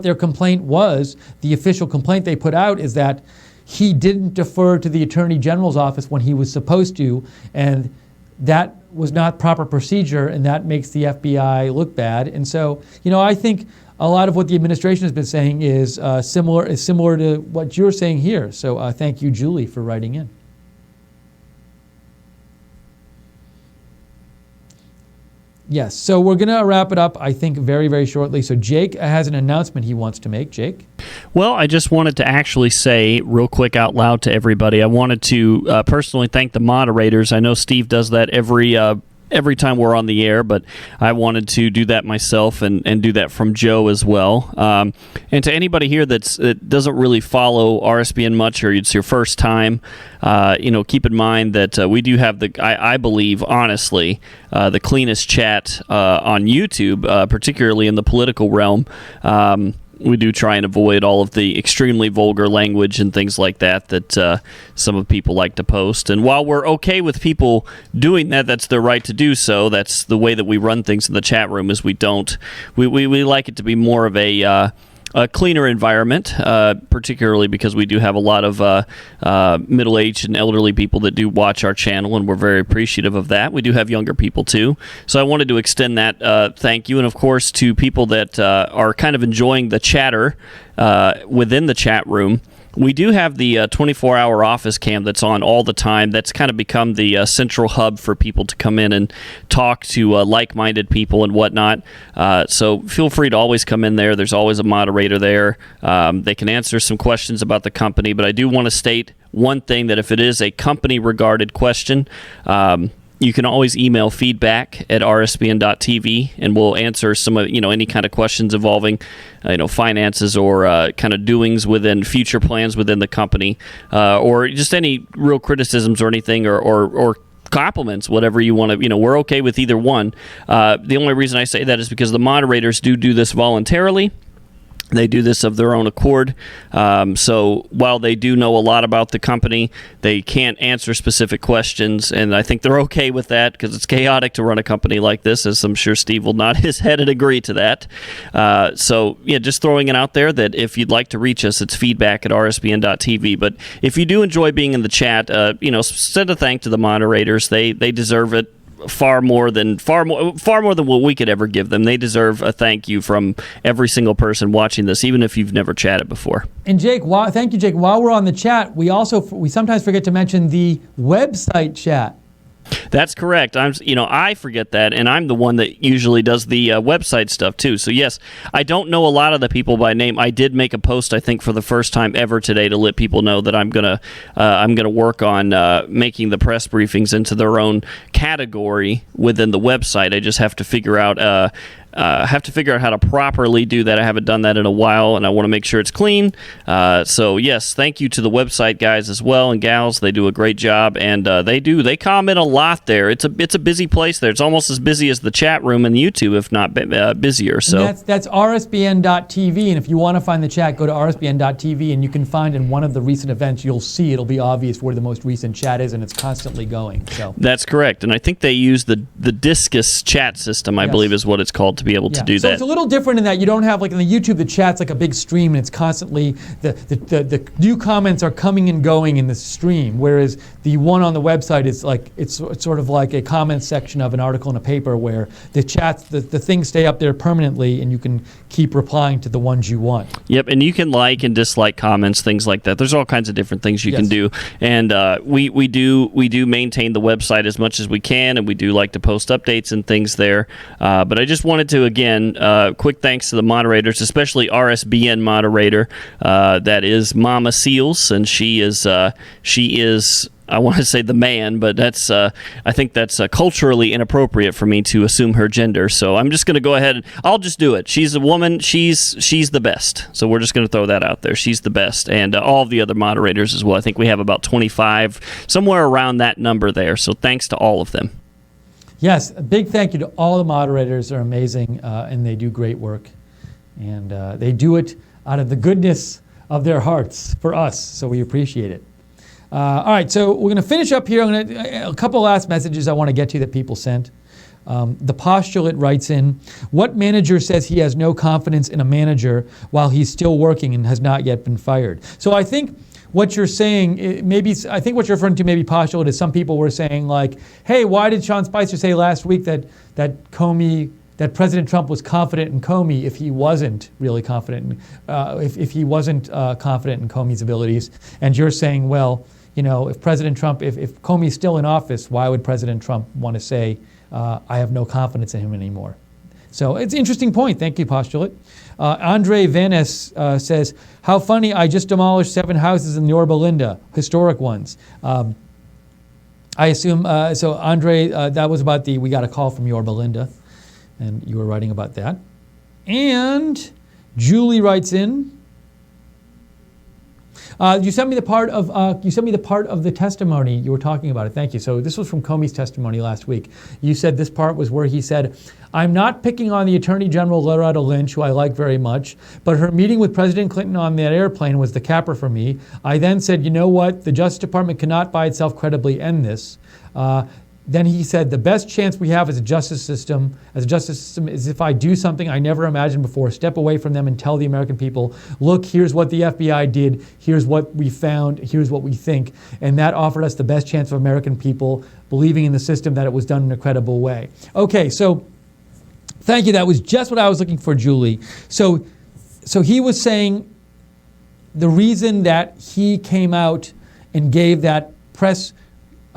their complaint was. The official complaint they put out is that, he didn't defer to the Attorney General's office when he was supposed to, and that was not proper procedure, and that makes the FBI look bad. And so, I think a lot of what the administration has been saying is similar to what you're saying here. So thank you, Julie, for writing in. Yes, so we're going to wrap it up, I think, very, very shortly. So Jake has an announcement he wants to make. Jake? Well, I just wanted to actually say real quick out loud to everybody, I wanted to personally thank the moderators. I know Steve does that every time we're on the air, but I wanted to do that myself and do that from Joe as well. And to anybody here that doesn't really follow RSBN much, or it's your first time, keep in mind that we do have I believe, honestly, the cleanest chat on YouTube, particularly in the political realm. We do try and avoid all of the extremely vulgar language and things like that some of people like to post. And while we're okay with people doing that, that's their right to do so. That's the way that we run things in the chat room. Is we like it to be more of a cleaner environment, particularly because we do have a lot of middle-aged and elderly people that do watch our channel, and we're very appreciative of that. We do have younger people, too. So I wanted to extend that thank you. And, of course, to people that are kind of enjoying the chatter within the chat room, we do have the 24-hour office cam that's on all the time. That's kind of become the central hub for people to come in and talk to like-minded people and whatnot. So feel free to always come in there. There's always a moderator there. They can answer some questions about the company. But I do want to state one thing, that if it is a company-regarded question, you can always email feedback@rsbn.tv, and we'll answer some of any kind of questions involving finances or kind of doings within future plans within the company, or just any real criticisms or anything, or compliments, whatever you want to. We're okay with either one. The only reason I say that is because the moderators do this voluntarily. They do this of their own accord. So while they do know a lot about the company, they can't answer specific questions, and I think they're okay with that because it's chaotic to run a company like this, as I'm sure Steve will nod his head and agree to that. So, just throwing it out there that if you'd like to reach us, it's feedback@rsbn.tv. But if you do enjoy being in the chat, send a thank to the moderators. They deserve it. Far more than what we could ever give them. They deserve a thank you from every single person watching this, even if you've never chatted before. And Jake, thank you, Jake. While we're on the chat, we sometimes forget to mention the website chat. That's correct. I forget that, and I'm the one that usually does the website stuff too. So yes, I don't know a lot of the people by name. I did make a post, I think, for the first time ever today to let people know that I'm gonna work on making the press briefings into their own category within the website. I just have to figure out how to properly do that. I haven't done that in a while, and I want to make sure it's clean. So yes, thank you to the website guys as well and gals. They do a great job, and they comment a lot there. It's a busy place there. It's almost as busy as the chat room and YouTube, if not busier. So and that's rsbn.tv, and if you want to find the chat, go to rsbn.tv, and you can find in one of the recent events, you'll see it'll be obvious where the most recent chat is, and it's constantly going. So that's correct, and I think they use the Discus chat system, I believe is what it's called, to be able to do so that. It's a little different in that you don't have, like in the YouTube, the chat's like a big stream, and it's constantly, the new comments are coming and going in the stream, whereas the one on the website is like, it's sort of like a comment section of an article in a paper where the chats, the things stay up there permanently, and you can keep replying to the ones you want. Yep, and you can like and dislike comments, things like that. There's all kinds of different things you can do, and we do maintain the website as much as we can, and we do like to post updates and things there. But I just wanted to, again, quick thanks to the moderators, especially RSBN moderator, that is Mama Seals, and she is I want to say the man, but that's I think that's culturally inappropriate for me to assume her gender. So I'm just going to go ahead and I'll just do it. She's a woman. She's the best. So we're just going to throw that out there. She's the best, and all of the other moderators as well. I think we have about 25, somewhere around that number there. So thanks to all of them. Yes, a big thank you to all the moderators. They're amazing, and they do great work, and they do it out of the goodness of their hearts for us. So we appreciate it. All right, so we're going to finish up here. A couple last messages I want to get to that people sent. The Postulate writes in, what manager says he has no confidence in a manager while he's still working and has not yet been fired? So I think what you're saying, I think what you're referring to maybe postulate is some people were saying like, hey, why did Sean Spicer say last week that President Trump was confident in Comey if he wasn't really confident, if he wasn't confident in Comey's abilities? And you're saying, well, if President Trump, if Comey's still in office, why would President Trump want to say, I have no confidence in him anymore? So it's an interesting point. Thank you, Postulate. Andre Vanes says, how funny, I just demolished 7 houses in Yorba Linda, historic ones. I assume, so Andre, that was about we got a call from Yorba Linda, and you were writing about that. And Julie writes in, you sent me the part of the testimony. You were talking about it. Thank you. So this was from Comey's testimony last week. You said this part was where he said, I'm not picking on the Attorney General Loretta Lynch, who I like very much, but her meeting with President Clinton on that airplane was the capper for me. I then said, you know what? The Justice Department cannot by itself credibly end this. Then he said, the best chance we have as a justice system is if I do something I never imagined before, step away from them and tell the American people, look, here's what the FBI did, here's what we found, here's what we think. And that offered us the best chance of American people believing in the system that it was done in a credible way. Okay, so thank you. That was just what I was looking for, Julie. So he was saying the reason that he came out and gave that press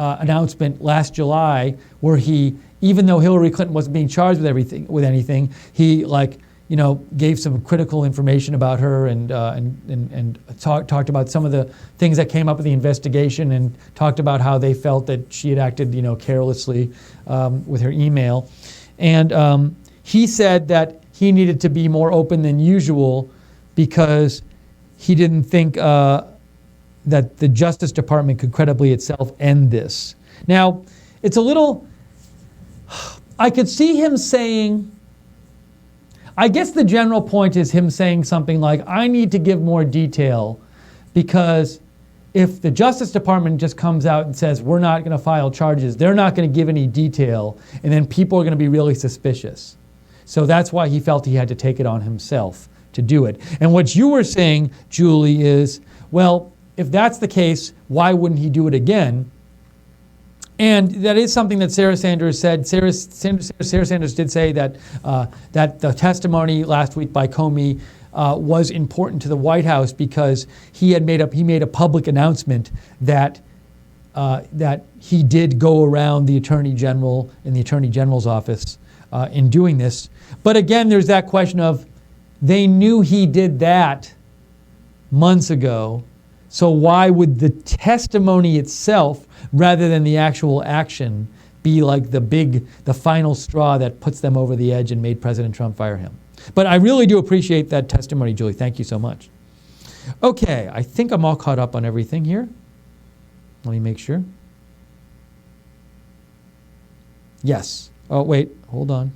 announcement last July, where he, even though Hillary Clinton wasn't being charged with anything, he gave some critical information about her and talked about some of the things that came up in the investigation and talked about how they felt that she had acted carelessly with her email, and he said that he needed to be more open than usual because he didn't think that the Justice Department could credibly itself end this. Now, it's a little, I could see him saying, I guess the general point is him saying something like, I need to give more detail because if the Justice Department just comes out and says, we're not going to file charges, they're not going to give any detail, and then people are going to be really suspicious. So that's why he felt he had to take it on himself to do it. And what you were saying, Julie, is, well, if that's the case, why wouldn't he do it again? And that is something that Sarah Sanders said. Sarah Sanders did say that that the testimony last week by Comey was important to the White House because he made a public announcement that that he did go around the Attorney General in the Attorney General's office in doing this. But again, there's that question of they knew he did that months ago. So why would the testimony itself, rather than the actual action, be like the final straw that puts them over the edge and made President Trump fire him? But I really do appreciate that testimony, Julie. Thank you so much. Okay, I think I'm all caught up on everything here. Let me make sure. Yes. Oh, wait, hold on.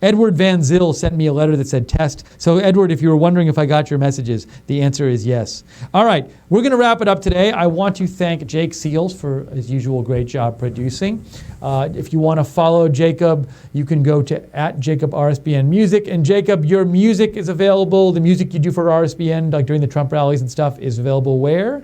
Edward Van Zyl sent me a letter that said test. So Edward, if you were wondering if I got your messages, the answer is yes. All right, we're going to wrap it up today. I want to thank Jake Seals for his usual great job producing. If you want to follow Jacob, you can go to @JacobRSBNMusic. And Jacob, your music is available. The music you do for RSBN, like during the Trump rallies and stuff, is available where?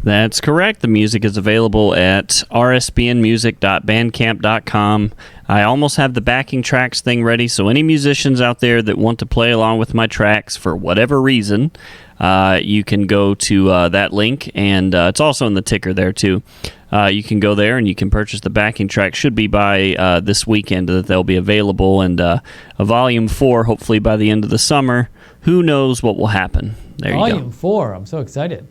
That's correct. The music is available at rsbnmusic.bandcamp.com. I almost have the backing tracks thing ready, so any musicians out there that want to play along with my tracks for whatever reason, you can go to that link, and it's also in the ticker there too. You can go there and you can purchase the backing track. Should be by this weekend that they'll be available, and a volume 4 hopefully by the end of the summer. Who knows what will happen? There you go. Volume 4. I'm so excited.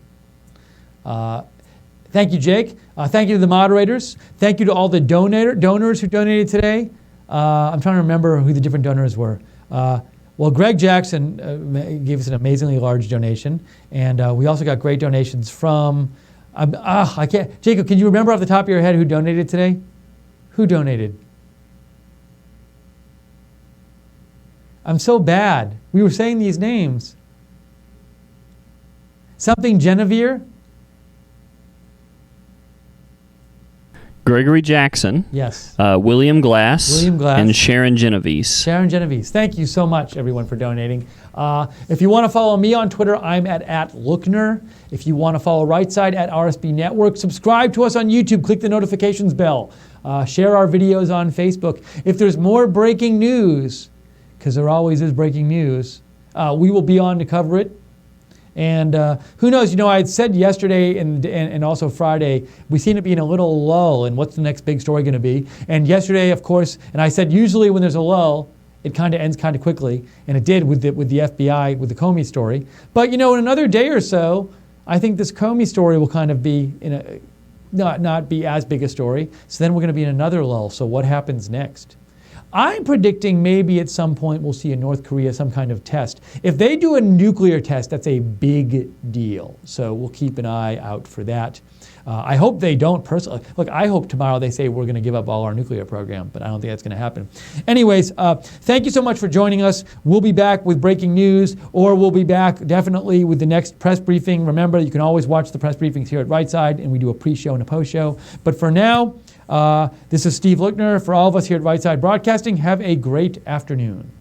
Thank you, Jake. Thank you to the moderators. Thank you to all the donors who donated today. I'm trying to remember who the different donors were. Well, Greg Jackson gave us an amazingly large donation, and we also got great donations from. I can't. Jacob, can you remember off the top of your head who donated today? Who donated? I'm so bad. We were saying these names. Something Genevieve. Gregory Jackson. Yes. William Glass. William Glass. And Sharon Genovese. Sharon Genovese. Thank you so much, everyone, for donating. If you want to follow me on Twitter, I'm at @Lookner. If you want to follow Right Side at RSB Network, subscribe to us on YouTube. Click the notifications bell. Share our videos on Facebook. If there's more breaking news, because there always is breaking news, we will be on to cover it. And who knows, I had said yesterday and also Friday, we seem to be in a little lull, and what's the next big story going to be? And yesterday, of course, and I said usually when there's a lull, it kind of ends kind of quickly, and it did with the FBI, with the Comey story. But in another day or so, I think this Comey story will kind of be not be as big a story. So then we're going to be in another lull. So what happens next? I'm predicting maybe at some point we'll see in North Korea some kind of test. If they do a nuclear test, that's a big deal. So we'll keep an eye out for that. I hope they don't personally. Look, I hope tomorrow they say we're going to give up all our nuclear program, but I don't think that's going to happen. Anyways, thank you so much for joining us. We'll be back with breaking news, or we'll be back definitely with the next press briefing. Remember, you can always watch the press briefings here at Right Side, and we do a pre-show and a post-show. But for now, this is Steve Lookner. For all of us here at Right Side Broadcasting, have a great afternoon.